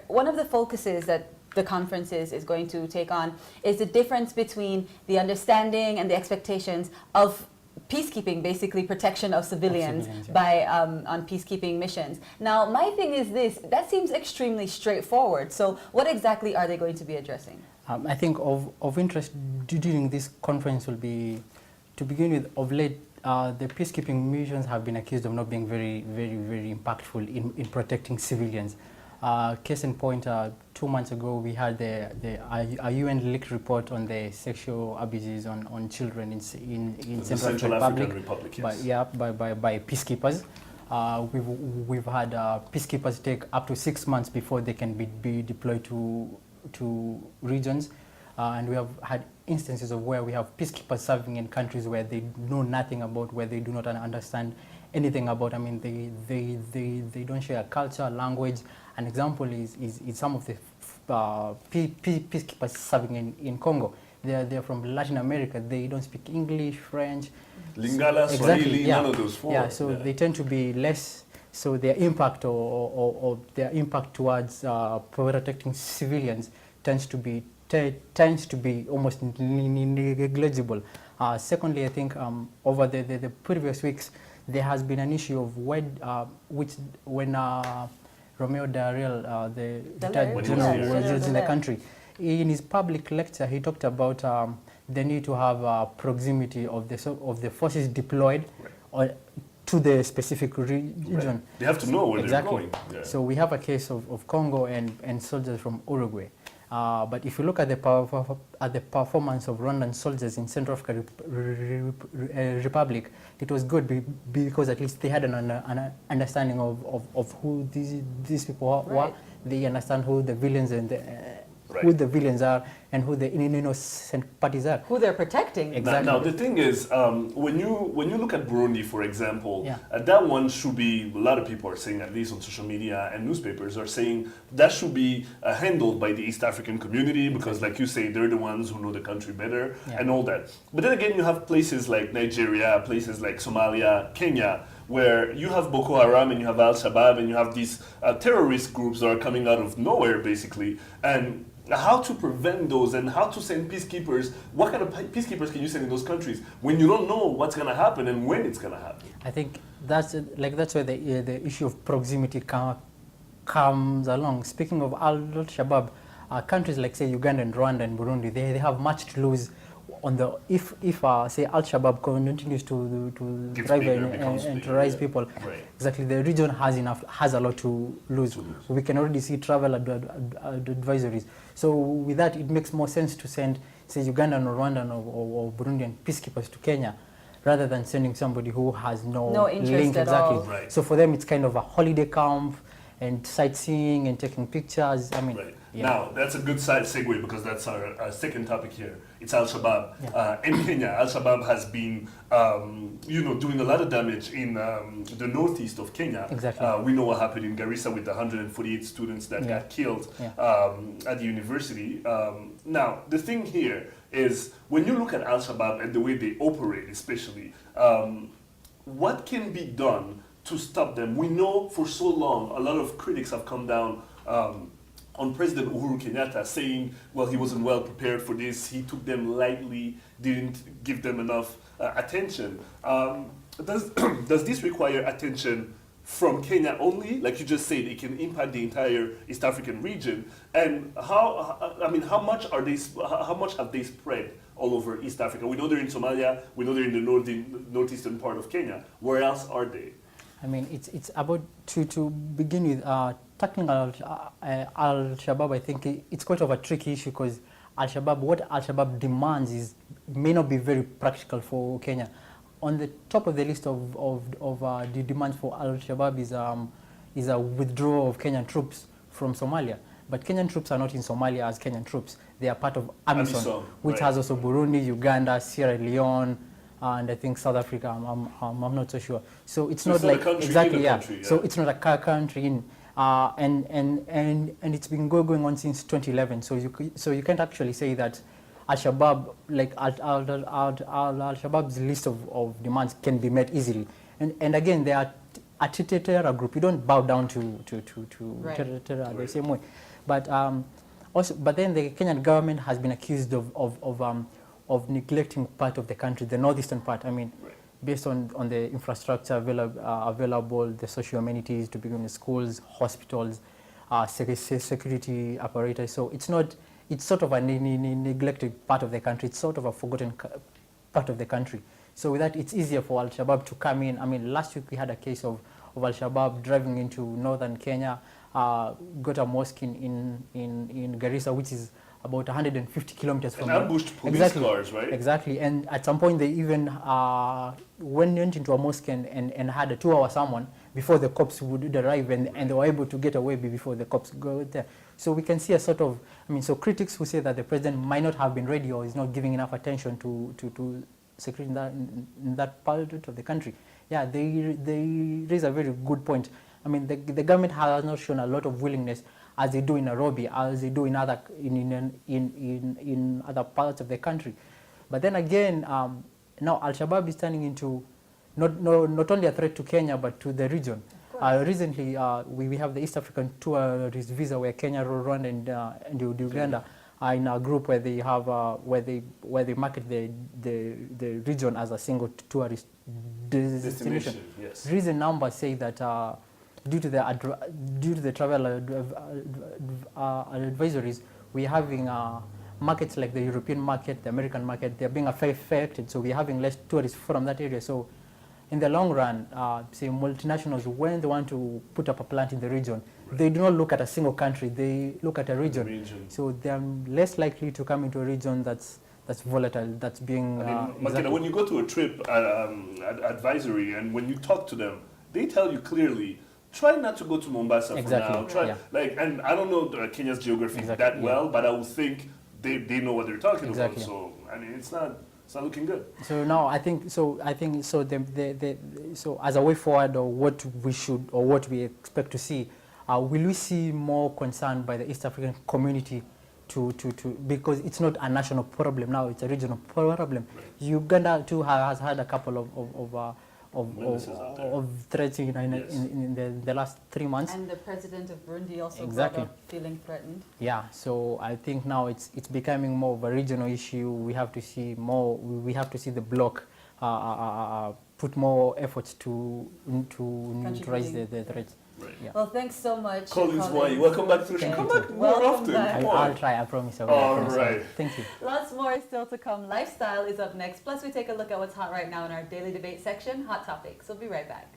Speaker 1: one of the focuses that the conference is going to take on is the difference between the understanding and the expectations of peacekeeping, basically protection of civilians, by on peacekeeping missions. Now, my thing is this, that seems extremely straightforward. So what exactly are they going to be addressing?
Speaker 13: I think of interest during this conference will be, to begin with, of late, the peacekeeping missions have been accused of not being very impactful in protecting civilians. Case in point, 2 months ago, we had a UN leaked report on the sexual abuses on children in
Speaker 2: Central African Republic, yes.
Speaker 13: by peacekeepers. We've had peacekeepers take up to 6 months before they can be deployed to regions. And we have had instances of where we have peacekeepers serving in countries where they know nothing about, where they do not understand anything about. I mean, they don't share culture, language. An example is some of the peacekeepers serving in Congo. They're from Latin America. They don't speak English, French.
Speaker 2: Lingala, Swahili, none of those four.
Speaker 13: Yeah, so they tend to be less. So their impact or their impact towards protecting civilians tends to be almost negligible. Secondly, I think over the previous weeks there has been an issue of when Romeo Dallaire, the retired general, was in the country. In his public lecture, he talked about the need to have proximity of the forces deployed to the specific region.
Speaker 2: Right. They have to know where they're going.
Speaker 13: Yeah. So we have a case of Congo and soldiers from Uruguay. But if you look at the performance of Rwandan soldiers in Central African Republic, it was good because at least they had an understanding of who these people were.
Speaker 1: Right.
Speaker 13: They understand who the villains and who the villains are and who the innocent parties are.
Speaker 1: Who they're protecting.
Speaker 13: Exactly.
Speaker 2: Now the thing is, when you look at Burundi, for example, that one should be, a lot of people are saying, at least on social media and newspapers, are saying that should be handled by the East African community because, like you say, they're the ones who know the country better and all that. But then again, you have places like Nigeria, places like Somalia, Kenya, where you have Boko Haram and you have Al-Shabaab and you have these terrorist groups that are coming out of nowhere, basically, and how to prevent those and how to send peacekeepers. What kind of peacekeepers can you send in those countries when you don't know what's going to happen and when it's going to happen?
Speaker 13: I think that's where the issue of proximity comes along. Speaking of Al-Shabaab, countries like say Uganda and Rwanda and Burundi, they have much to lose on the if say Al-Shabaab continues to thrive and terrorize people.
Speaker 2: Right.
Speaker 13: Exactly, the region has a lot to lose. We can already see travel advisories. So with that, it makes more sense to send say Ugandan or Rwandan or Burundian peacekeepers to Kenya rather than sending somebody who has no
Speaker 1: interest
Speaker 13: link.
Speaker 1: at
Speaker 13: Exactly.
Speaker 1: all.
Speaker 2: Right.
Speaker 13: So for them, it's kind of a holiday camp and sightseeing and taking pictures. I mean,
Speaker 2: right. Now, that's a good side segue because that's our second topic here. It's Al-Shabaab. In Kenya, Al-Shabaab has been, doing a lot of damage in the northeast of Kenya.
Speaker 13: Exactly.
Speaker 2: We know what happened in Garissa with the 148 students that got killed at the university. Now, the thing here is when you look at Al-Shabaab and the way they operate, especially, what can be done to stop them? We know for so long, a lot of critics have come down on President Uhuru Kenyatta saying, well, he wasn't well prepared for this, he took them lightly, didn't give them enough attention. Does this require attention from Kenya only? Like you just said, it can impact the entire East African region. And how much have they spread all over East Africa? We know they're in Somalia, we know they're in the northeastern part of Kenya. Where else are they?
Speaker 13: I mean, it's about to begin with tackling Al-Shabaab. I think it's quite of a tricky issue because what Al-Shabaab demands may not be very practical for Kenya. On the top of the list of the demands for Al-Shabaab is a withdrawal of Kenyan troops from Somalia. But Kenyan troops are not in Somalia as Kenyan troops. They are part of AMISOM, which has also Burundi, Uganda, Sierra Leone, and I think South Africa. I'm not so sure. So it's not like exactly country, So it's not a country in, and it's been going on since 2011. So you can't actually say that Al-Shabaab, like Al-Shabaab's list of demands can be met easily. And again, they are a terror group. You don't bow down to terror the same way. But then the Kenyan government has been accused of neglecting part of the country, the northeastern part. I mean, based on the infrastructure available, the social amenities to begin with schools, hospitals, security apparatus. So it's sort of a neglected part of the country. It's sort of a forgotten part of the country. So with that, it's easier for Al-Shabaab to come in. I mean, last week we had a case of Al-Shabaab driving into northern Kenya, got a mosque in Garissa, which is about 150 kilometers from
Speaker 2: and ambushed police cars, right?
Speaker 13: Exactly. And at some point, they even went into a mosque and had a 2-hour sermon before the cops would arrive, and they were able to get away before the cops go there. So we can see a sort of, so critics who say that the president might not have been ready or is not giving enough attention to security in that part of the country. yeah, they raise a very good point. I mean, the government has not shown a lot of willingness as they do in Nairobi, as they do in other in other parts of the country. But then again, now Al-Shabaab is turning into not only a threat to Kenya but to the region. Recently, we have the East African tourist visa where Kenya, Rwanda, and Uganda are in a group where they have where they market the region as a single tourist destination.
Speaker 2: Yes.
Speaker 13: Recent numbers say that due to the travel advisories, we're having markets like the European market, the American market, they're being affected. So we're having less tourists from that area. So in the long run, say multinationals, when they want to put up a plant in the region, they do not look at a single country, they look at a region. So they're less likely to come into a region that's volatile, that's being...
Speaker 2: Makeda, when you go to a trip advisory and when you talk to them, they tell you clearly, try not to go to Mombasa for now. And I don't know Kenya's geography that well, but I would think they know what they're talking about. So, I mean, it's not looking good.
Speaker 13: So now I think so as a way forward, or what we should or what we expect to see, will we see more concern by the East African community to because it's not a national problem now, it's a regional problem. Uganda too has had a couple of threats in the last 3 months.
Speaker 1: And the president of Burundi also brought up feeling threatened.
Speaker 13: Yeah, so I think now it's becoming more of a regional issue. We have to see more. We have to see the bloc put more efforts to neutralize the threats.
Speaker 1: Right. Yeah. Well, thanks so much.
Speaker 2: Collins, welcome back to the show. Come back more often.
Speaker 13: I'll try, I promise.
Speaker 2: All right.
Speaker 13: Thank you.
Speaker 1: Lots more is still to come. Lifestyle is up next. Plus, we take a look at what's hot right now in our daily debate section, Hot Topics. We'll be right back.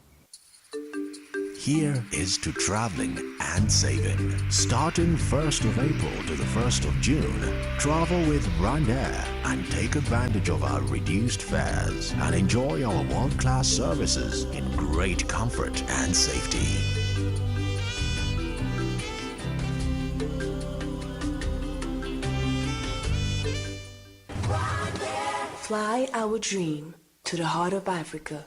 Speaker 9: Here is to traveling and saving. Starting 1st of April to the 1st of June, travel with Rwanda and take advantage of our reduced fares and enjoy our world-class services in great comfort and safety.
Speaker 10: Fly our dream to the heart of Africa.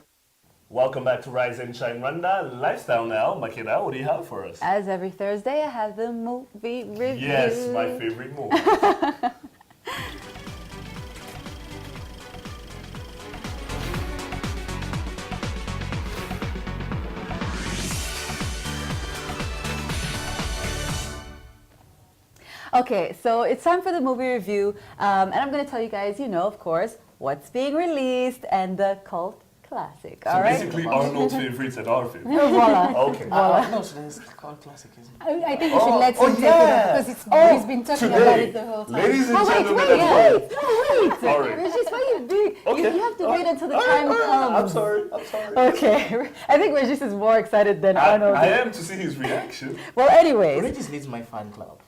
Speaker 2: Welcome back to Rise and Shine Rwanda. Lifestyle now. Makeda, what do you have for us?
Speaker 1: As every Thursday, I have the movie review.
Speaker 2: Yes, my favorite movie.
Speaker 1: Okay, so it's time for the movie review, and I'm going to tell you guys, of course, what's being released and the cult classic.
Speaker 2: So basically Arnold's favorites and our favorites.
Speaker 1: Voila.
Speaker 2: Okay.
Speaker 3: No, so it's called classic, isn't it?
Speaker 4: I think you should let him take it up because he's been talking about it the whole time.
Speaker 2: Ladies and gentlemen,
Speaker 1: wait.
Speaker 2: Sorry.
Speaker 1: Regis, why you big?
Speaker 2: Okay.
Speaker 1: You have to wait until the time comes.
Speaker 2: I'm sorry.
Speaker 1: Okay. I think Regis is more excited than Arnold.
Speaker 2: I am to see his reaction.
Speaker 1: Well, anyways.
Speaker 3: Regis needs my fan club.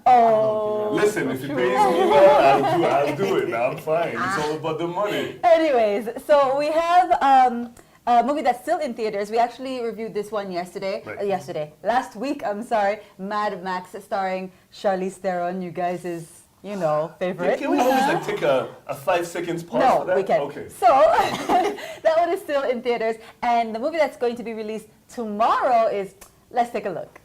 Speaker 1: Oh.
Speaker 2: Listen, if he pays me well, I'll do it. I'm fine. It's all about the money.
Speaker 1: Anyways, so we have a movie that's still in theaters. We actually reviewed this one last week, I'm sorry. Mad Max, starring Charlize Theron, you guys' favorite.
Speaker 2: Can we always take a 5 seconds pause for that?
Speaker 1: No, we can't.
Speaker 2: Okay.
Speaker 1: So, that one is still in theaters. And the movie that's going to be released tomorrow is, let's take a look.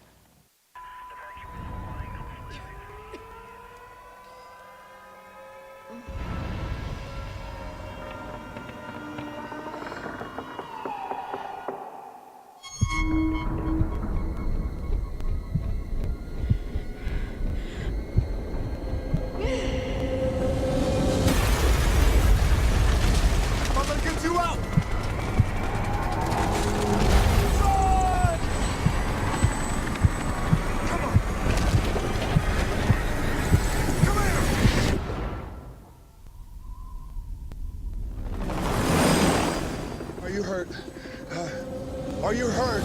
Speaker 14: Are you hurt?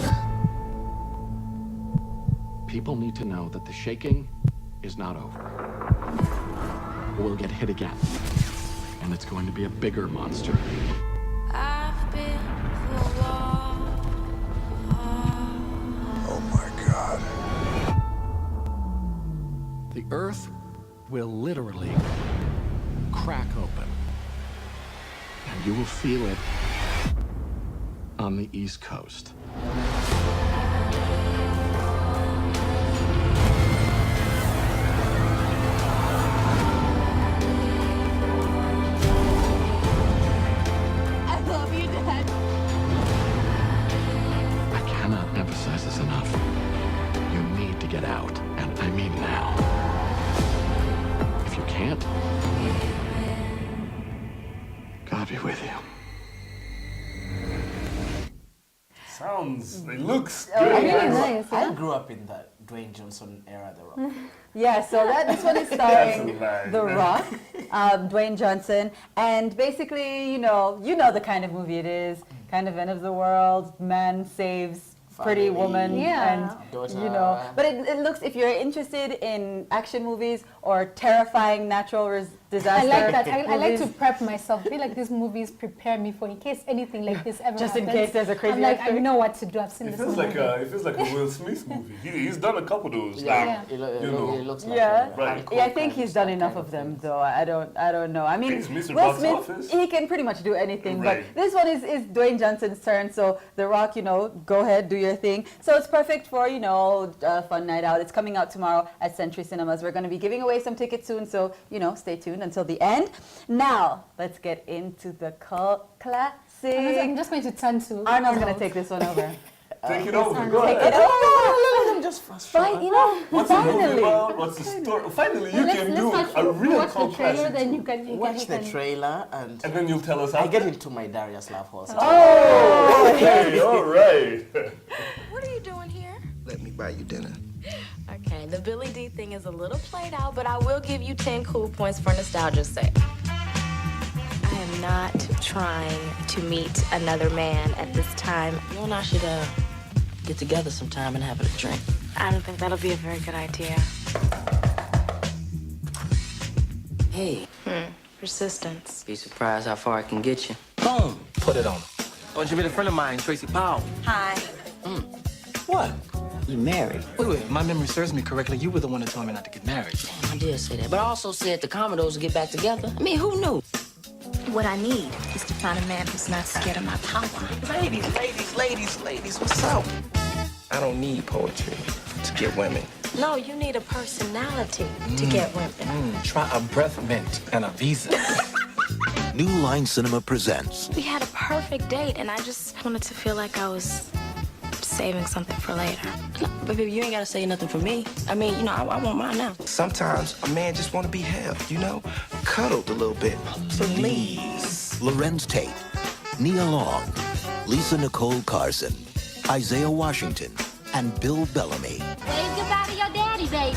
Speaker 15: People need to know that the shaking is not over. We'll get hit again. And it's going to be a bigger monster.
Speaker 14: I've been through a wall. Oh my God.
Speaker 15: The earth will literally crack open. And you will feel it on the East Coast.
Speaker 14: I love you, Dad.
Speaker 15: I cannot emphasize this enough. You need to get out, and I mean now. If you can't, God be with you.
Speaker 2: Sounds, it looks
Speaker 1: Oh,
Speaker 2: good.
Speaker 1: really
Speaker 4: nice,
Speaker 3: I
Speaker 4: yeah?
Speaker 3: grew up in the Dwayne Johnson era, The Rock.
Speaker 1: Yeah, so this one is starring
Speaker 2: That's a lie.
Speaker 1: The Rock, Dwayne Johnson, and basically, you know the kind of movie it is. Kind of end of the world, man saves pretty
Speaker 3: Family.
Speaker 1: woman,
Speaker 4: Yeah.
Speaker 3: Daughter.
Speaker 1: but it looks, if you're interested in action movies or terrifying natural disaster
Speaker 4: I like that. I like to
Speaker 1: movies,
Speaker 4: prep myself. I feel like these movies prepare me for in case anything like this ever
Speaker 1: just in
Speaker 4: happens.
Speaker 1: case there's a crazy
Speaker 4: I'm like, I
Speaker 1: earthquake.
Speaker 4: know what to do. I've seen
Speaker 2: It
Speaker 4: this
Speaker 2: feels
Speaker 4: movie.
Speaker 2: like a Will Smith movie. He's done a couple of those.
Speaker 3: Yeah,
Speaker 2: Like,
Speaker 3: it
Speaker 2: you know.
Speaker 3: looks like
Speaker 1: Yeah,
Speaker 3: a
Speaker 2: Right.
Speaker 3: Hancock
Speaker 1: yeah, I think
Speaker 3: and
Speaker 1: he's done
Speaker 3: that
Speaker 1: enough
Speaker 3: kind
Speaker 1: of them,
Speaker 3: thing.
Speaker 1: though. I don't know. I mean,
Speaker 2: He's Mr.
Speaker 1: Will
Speaker 2: Box
Speaker 1: Smith,
Speaker 2: Office.
Speaker 1: he can pretty much do anything,
Speaker 2: Right.
Speaker 1: but this one is Dwayne Johnson's turn. So The Rock, go ahead, do your thing. So it's perfect for a fun night out. It's coming out tomorrow at Century Cinemas. We're going to be giving away some tickets soon, so stay tuned until the end. Now let's get into the classic.
Speaker 4: I'm just going to turn to
Speaker 1: Arnold's going to take this one over.
Speaker 2: Take it over.
Speaker 4: Arnold.
Speaker 2: Go
Speaker 1: Take
Speaker 2: ahead.
Speaker 1: it over.
Speaker 3: Let me just fast
Speaker 1: Fine,
Speaker 2: What's the movie
Speaker 1: finally.
Speaker 2: about? What's the story? Finally, you can do a real
Speaker 4: watch the
Speaker 2: cult
Speaker 4: trailer,
Speaker 2: classic.
Speaker 4: then you can
Speaker 3: Watch the trailer and
Speaker 2: And then you'll tell us
Speaker 3: I
Speaker 2: after.
Speaker 3: get into my Darius Love Horse.
Speaker 2: Oh, okay, all right.
Speaker 14: What are you doing here?
Speaker 16: Let me buy you dinner.
Speaker 17: Okay, the Billy D thing is a little played out, but I will give you 10 cool points for nostalgia's sake. I am not trying to meet another man at this time.
Speaker 18: You and I should get together sometime and have a drink.
Speaker 17: I don't think that'll be a very good idea.
Speaker 18: Hey,
Speaker 17: Persistence.
Speaker 18: be surprised how far I can get you. Boom, put it on. Oh, you met a friend of mine, Tracy Powell.
Speaker 17: Hi.
Speaker 18: What? You married?
Speaker 19: Wait, if my memory serves me correctly, you were the one that told me not to get married.
Speaker 18: Damn, I did say that. But I also said the Commodores would get back together. I mean, who knew?
Speaker 17: What I need is to find a man who's not scared of my power.
Speaker 16: Ladies, what's up? I don't need poetry to get women.
Speaker 17: No, you need a personality to get women.
Speaker 16: Try a breath mint and a visa.
Speaker 9: New Line Cinema presents
Speaker 17: We had a perfect date, and I just wanted to feel like I was saving something for later.
Speaker 18: No, but baby, you ain't gotta say nothing for me. I mean, I want mine now.
Speaker 16: Sometimes a man just want to be held, cuddled a little bit. Please.
Speaker 9: Lorenz Tate, Nia Long, Lisa Nicole Carson, Isaiah Washington, and Bill Bellamy.
Speaker 14: Wave goodbye to your daddy, baby.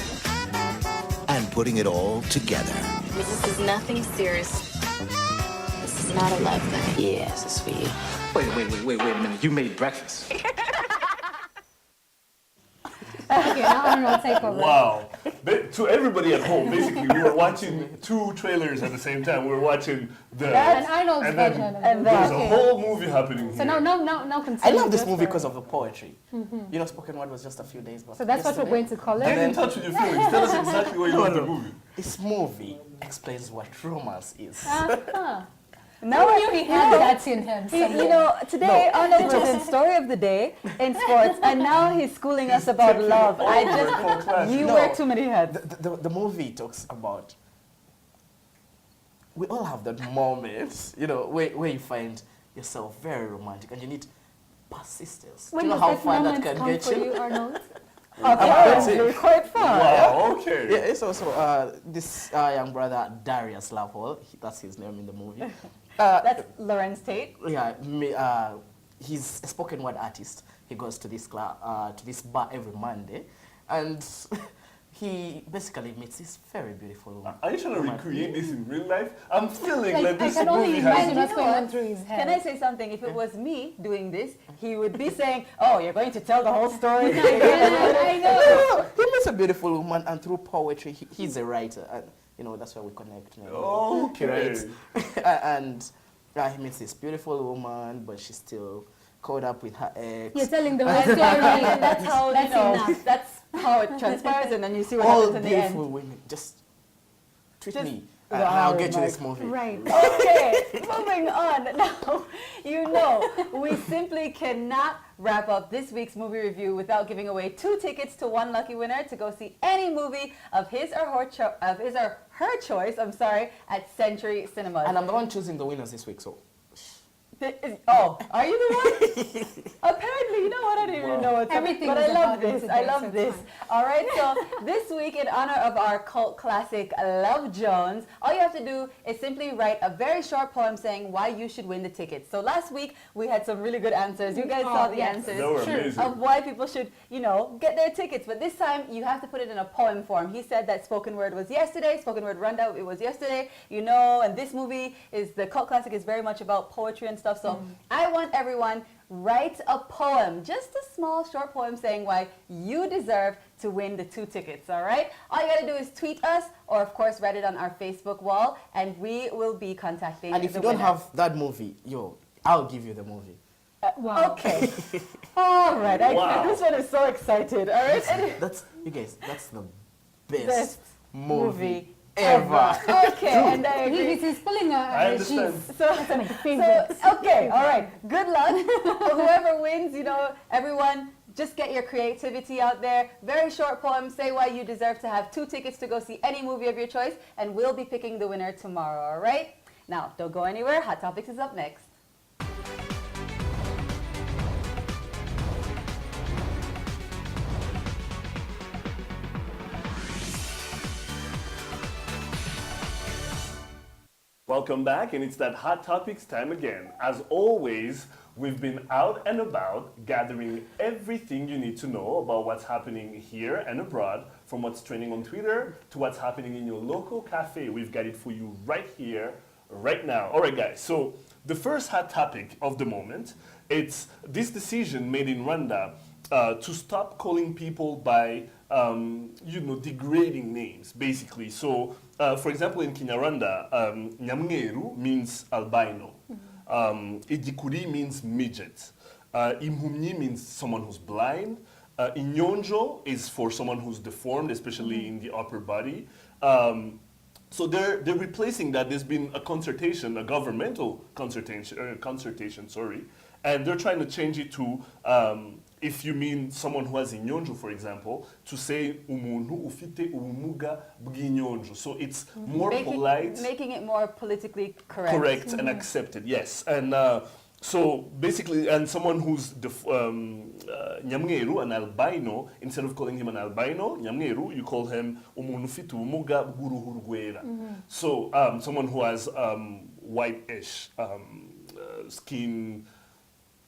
Speaker 9: And putting it all together.
Speaker 17: This is nothing serious. This is not a love thing.
Speaker 18: Yes, it's for you.
Speaker 19: Wait a minute. You made breakfast.
Speaker 4: Okay, now Arnold take over.
Speaker 2: Wow. To everybody at home, basically, we were watching two trailers at the same time. We were watching
Speaker 4: And Arnold's
Speaker 2: and then
Speaker 4: version of
Speaker 1: and
Speaker 4: it.
Speaker 2: there's
Speaker 4: Okay.
Speaker 2: a whole movie happening
Speaker 4: So
Speaker 2: here.
Speaker 4: now
Speaker 3: I
Speaker 4: continue.
Speaker 3: love this
Speaker 4: your
Speaker 3: movie
Speaker 4: story.
Speaker 3: because of the poetry. Spoken word was just a few days back.
Speaker 4: So that's what we're
Speaker 3: yesterday.
Speaker 4: going to call
Speaker 2: Get in
Speaker 4: it.
Speaker 2: touch with your feelings. Tell us exactly what you love the movie.
Speaker 3: This movie explains what romance is.
Speaker 1: Now
Speaker 4: Who knew he had that in him?
Speaker 1: Today Arnold was in Story of the Day in sports, and now he's schooling us about love. You wear too many hats.
Speaker 3: The movie talks about, we all have that moment, where you find yourself very romantic and you need persistence.
Speaker 4: When
Speaker 3: Do you know
Speaker 4: does
Speaker 3: how
Speaker 4: that
Speaker 3: far that
Speaker 4: moment
Speaker 3: can
Speaker 4: come
Speaker 3: get
Speaker 4: for
Speaker 3: you?
Speaker 4: you, Arnold?
Speaker 1: Apparently, quite far.
Speaker 2: Wow, okay.
Speaker 3: Yeah, so this young brother, Darius Lavol, that's his name in the movie.
Speaker 1: That's Lorenz Tate.
Speaker 3: Yeah, he's a spoken word artist. He goes to this bar every Monday, and he basically meets this very beautiful woman.
Speaker 2: Are you trying to recreate this in real life? I'm feeling
Speaker 4: Like,
Speaker 2: like this
Speaker 4: I can only
Speaker 2: movie
Speaker 4: imagine
Speaker 2: has...
Speaker 4: what's going on through his head.
Speaker 1: Can I say something? If it was me doing this, he would be saying, "Oh, you're going to tell the whole story."
Speaker 4: I know.
Speaker 3: He meets a beautiful woman, and through poetry, he's a writer, and that's where we connect.
Speaker 2: Okay.
Speaker 3: He writes, and he meets this beautiful woman, but she's still caught up with her ex.
Speaker 4: You're telling the whole story.
Speaker 1: That's how
Speaker 4: enough.
Speaker 1: that's how it transpires, and then you see what
Speaker 3: All
Speaker 1: happens in the end.
Speaker 3: beautiful women just treat me I'll get you this movie.
Speaker 4: Right.
Speaker 1: Okay, moving on. Now, you know, we simply cannot wrap up this week's movie review without giving away 2 tickets to one lucky winner to go see any movie of his or her choice, at Century Cinemas.
Speaker 3: And I'm the one choosing the winners this week, so.
Speaker 1: Oh, are you the one? Apparently, you know what? I don't even know what's
Speaker 4: Everything
Speaker 1: but
Speaker 4: is
Speaker 1: I love
Speaker 4: about
Speaker 1: this.
Speaker 4: it
Speaker 1: I
Speaker 4: today,
Speaker 1: love
Speaker 4: so it's
Speaker 1: this.
Speaker 4: fine.
Speaker 1: All right, so this week, in honor of our cult classic, Love Jones, all you have to do is simply write a very short poem saying why you should win the tickets. So last week, we had some really good answers. You guys saw the answers
Speaker 2: They were amazing.
Speaker 1: of why people should, get their tickets. But this time, you have to put it in a poem form. He said that spoken word was yesterday, spoken word Rwanda, it was yesterday, and this movie the cult classic is very much about poetry and stuff. So I want everyone write a poem, just a small short poem saying why you deserve to win the 2 tickets, all right? All you gotta do is tweet us or of course write it on our Facebook wall and we will be contacting
Speaker 3: And if
Speaker 1: the
Speaker 3: you don't
Speaker 1: winner.
Speaker 3: have that movie, I'll give you the movie.
Speaker 4: Wow.
Speaker 1: Okay. All right.
Speaker 2: Wow.
Speaker 1: This one is so excited, all right?
Speaker 3: That's the best,
Speaker 1: Best
Speaker 3: movie ever.
Speaker 1: Okay, and I agree.
Speaker 4: He's pulling
Speaker 2: I
Speaker 4: a
Speaker 2: understand.
Speaker 4: Regis. That's my favorite.
Speaker 1: Okay, all right. Good luck. Whoever wins, everyone, just get your creativity out there. Very short poem. Say why you deserve to have 2 tickets to go see any movie of your choice, and we'll be picking the winner tomorrow, all right? Now, don't go anywhere. Hot Topics is up next.
Speaker 2: Welcome back, and it's that Hot Topics time again. As always, we've been out and about gathering everything you need to know about what's happening here and abroad, from what's trending on Twitter to what's happening in your local cafe. We've got it for you right here, right now. All right, guys, so the first hot topic of the moment, it's this decision made in Rwanda to stop calling people by degrading names, basically. So, for example, in Kinyarwanda, Nyamweru means albino. Idikuri means midget. Impumyi means someone who's blind. Inyonjo is for someone who's deformed, especially in the upper body. So they're replacing that. There's been a consultation, a governmental consultation, and they're trying to change it to if you mean someone who has inyonjo, for example, to say umuntu ufite ubumuga bw'inyonjo. So it's more polite.
Speaker 1: Making it more politically correct.
Speaker 2: Correct and accepted, yes. And so basically, and someone who's Nyamweru, an albino, instead of calling him an albino, Nyamweru, you call him umuntu ufite ubumuga bw'uruhu rwera. So someone who has whitish skin,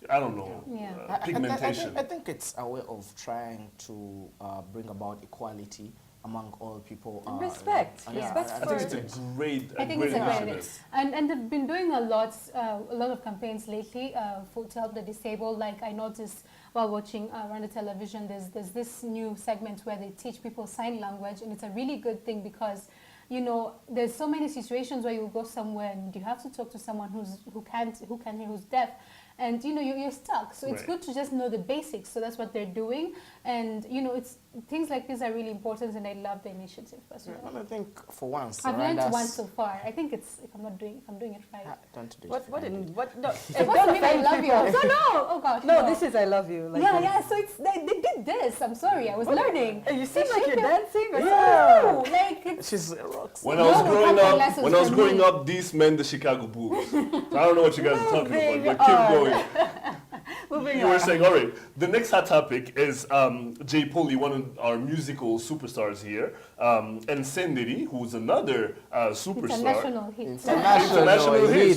Speaker 2: I don't know, pigmentation.
Speaker 3: I think it's a way of trying to bring about equality among all people.
Speaker 1: Respect.
Speaker 2: Respect. I think it's a great initiative.
Speaker 4: And they've been doing a lot of campaigns lately to help the disabled. Like I noticed while watching Rwanda television, there's this new segment where they teach people sign language, and it's a really good thing because there's so many situations where you go somewhere and you have to talk to someone who can hear, who's deaf. And you're stuck, so it's good to just know the basics. So that's what they're doing, and it's things like this are really important, and I love the initiative.
Speaker 3: And I think for once,
Speaker 4: I've learned one so far. I think if I'm doing it right.
Speaker 3: Don't do
Speaker 1: it. What? No,
Speaker 4: it doesn't mean I love you. So no, oh God.
Speaker 1: No, this is I love you. Like
Speaker 4: yeah. So they did this. I'm sorry, I was learning.
Speaker 1: You seem like you're dancing. Or
Speaker 4: no, like
Speaker 3: she's rocks.
Speaker 2: When I was growing up, this meant the Chicago Bulls. So I don't know what you guys are talking about, but keep going. You were saying, all right, the next hot topic is Jay Polly, one of our musical superstars here, and Senderi, who's another superstar.
Speaker 4: International
Speaker 2: hits.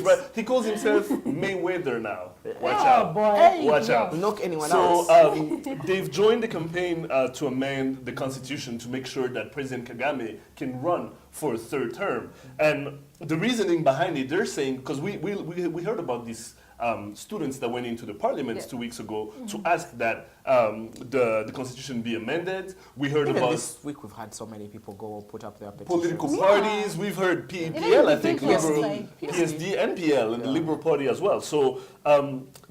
Speaker 2: Right? He calls himself Mayweather now. Watch out.
Speaker 1: Boy.
Speaker 2: Hey, watch out.
Speaker 3: Knock anyone
Speaker 2: else.
Speaker 3: So
Speaker 2: they've joined the campaign to amend the constitution to make sure that President Kagame can run for a 3rd term. And the reasoning behind it, they're saying, because we heard about this students that went into the parliament 2 weeks ago to ask that the constitution be amended. We heard
Speaker 3: Even
Speaker 2: about
Speaker 3: this week we've had so many people go put up their petitions.
Speaker 2: Political parties. We've heard PL, I think, PSD, NPL, and the Liberal Party as well. So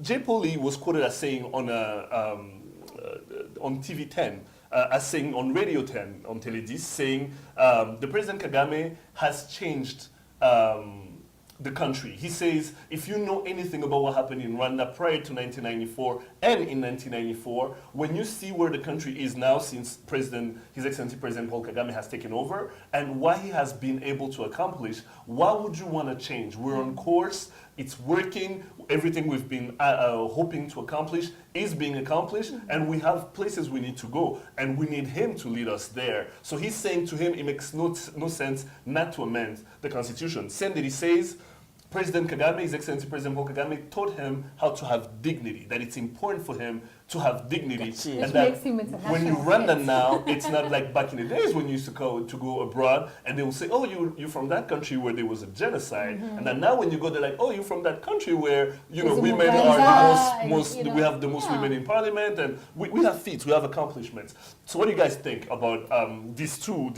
Speaker 2: Jay Polly was quoted as saying on TV 10 as saying on Radio 10, on Teledis, saying the President Kagame has changed the country. He says, if you know anything about what happened in Rwanda prior to 1994 and in 1994, when you see where the country is now since His Excellency President Paul Kagame has taken over and what he has been able to accomplish, what would you want to change? We're on course, it's working, everything we've been hoping to accomplish is being accomplished, and we have places we need to go, and we need him to lead us there. So he's saying to him, it makes no sense not to amend the constitution. Same that he says, President Kagame, His Excellency President Paul Kagame, taught him how to have dignity, that it's important for him to have dignity. And that when you Rwanda now, it's not like back in the days when you used to go abroad and they will say, oh, you're from that country where there was a genocide. And then now when you go, they're like, oh, you're from that country where, women are the most, we have the most women in parliament, and we have feats, we have accomplishments. So what do you guys think about these two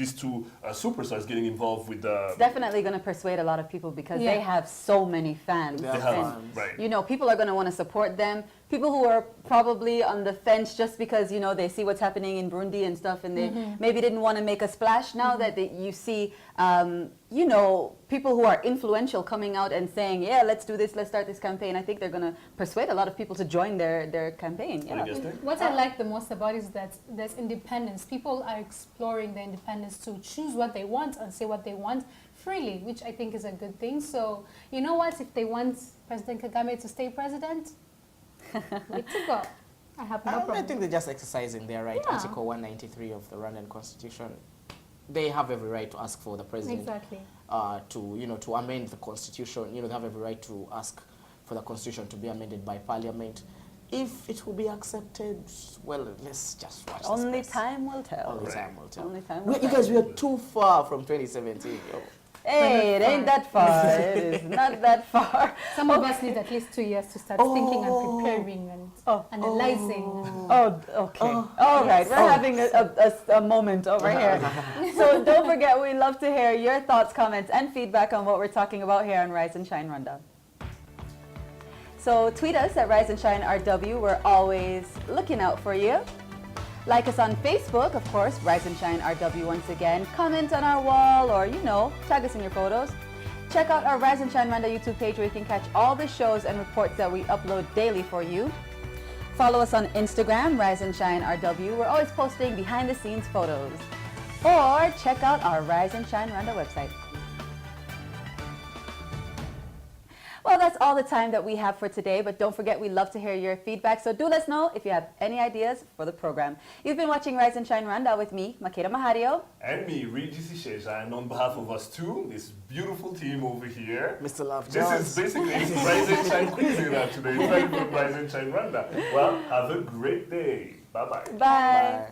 Speaker 2: superstars getting involved with the...
Speaker 1: It's definitely going to persuade a lot of people because they have so many fans.
Speaker 2: Right.
Speaker 1: People are going to want to support them. People who are probably on the fence just because, they see what's happening in Burundi and stuff, and they maybe didn't want to make a splash. Now that you see, people who are influential coming out and saying, yeah, let's do this, let's start this campaign, I think they're going to persuade a lot of people to join their campaign. Yeah.
Speaker 4: What I like the most about it is that there's independence. People are exploring their independence to choose what they want and say what they want freely, which I think is a good thing. So, you know what? If they want President Kagame to stay president, good to go. I have no problem.
Speaker 3: I think they're just exercising their right. Article 193 of the Rwandan Constitution. They have every right to ask for the president to amend the constitution. They have every right to ask for the constitution to be amended by parliament. If it will be accepted, well, let's just watch.
Speaker 1: Only time will tell.
Speaker 3: Only time will tell.
Speaker 1: Only time will tell.
Speaker 3: You guys, we are too far from 2017.
Speaker 1: Hey, it ain't that far. It is not that far.
Speaker 4: Some of us need at least 2 years to start thinking and preparing and analyzing.
Speaker 1: Okay. All right. We're having a moment over here. So don't forget, we love to hear your thoughts, comments, and feedback on what we're talking about here on Rise and Shine Rwanda. So tweet us at Rise and Shine RW. We're always looking out for you. Like us on Facebook, of course, Rise and Shine RW once again. Comment on our wall or, tag us in your photos. Check out our Rise and Shine Rwanda YouTube page where you can catch all the shows and reports that we upload daily for you. Follow us on Instagram, Rise and Shine RW. We're always posting behind-the-scenes photos. Or check out our Rise and Shine Rwanda website. Well, that's all the time that we have for today, but don't forget we love to hear your feedback, so do let us know if you have any ideas for the program. You've been watching Rise and Shine Rwanda with me, Makeda Mahario.
Speaker 2: And me, Regis Isheja, and on behalf of us two, this beautiful team over here.
Speaker 3: Mr. Love Jones.
Speaker 2: This is basically Rise and Shine Cuisine today. Thank you for Rise and Shine Rwanda. Well, have a great day. Bye-bye.
Speaker 1: Bye.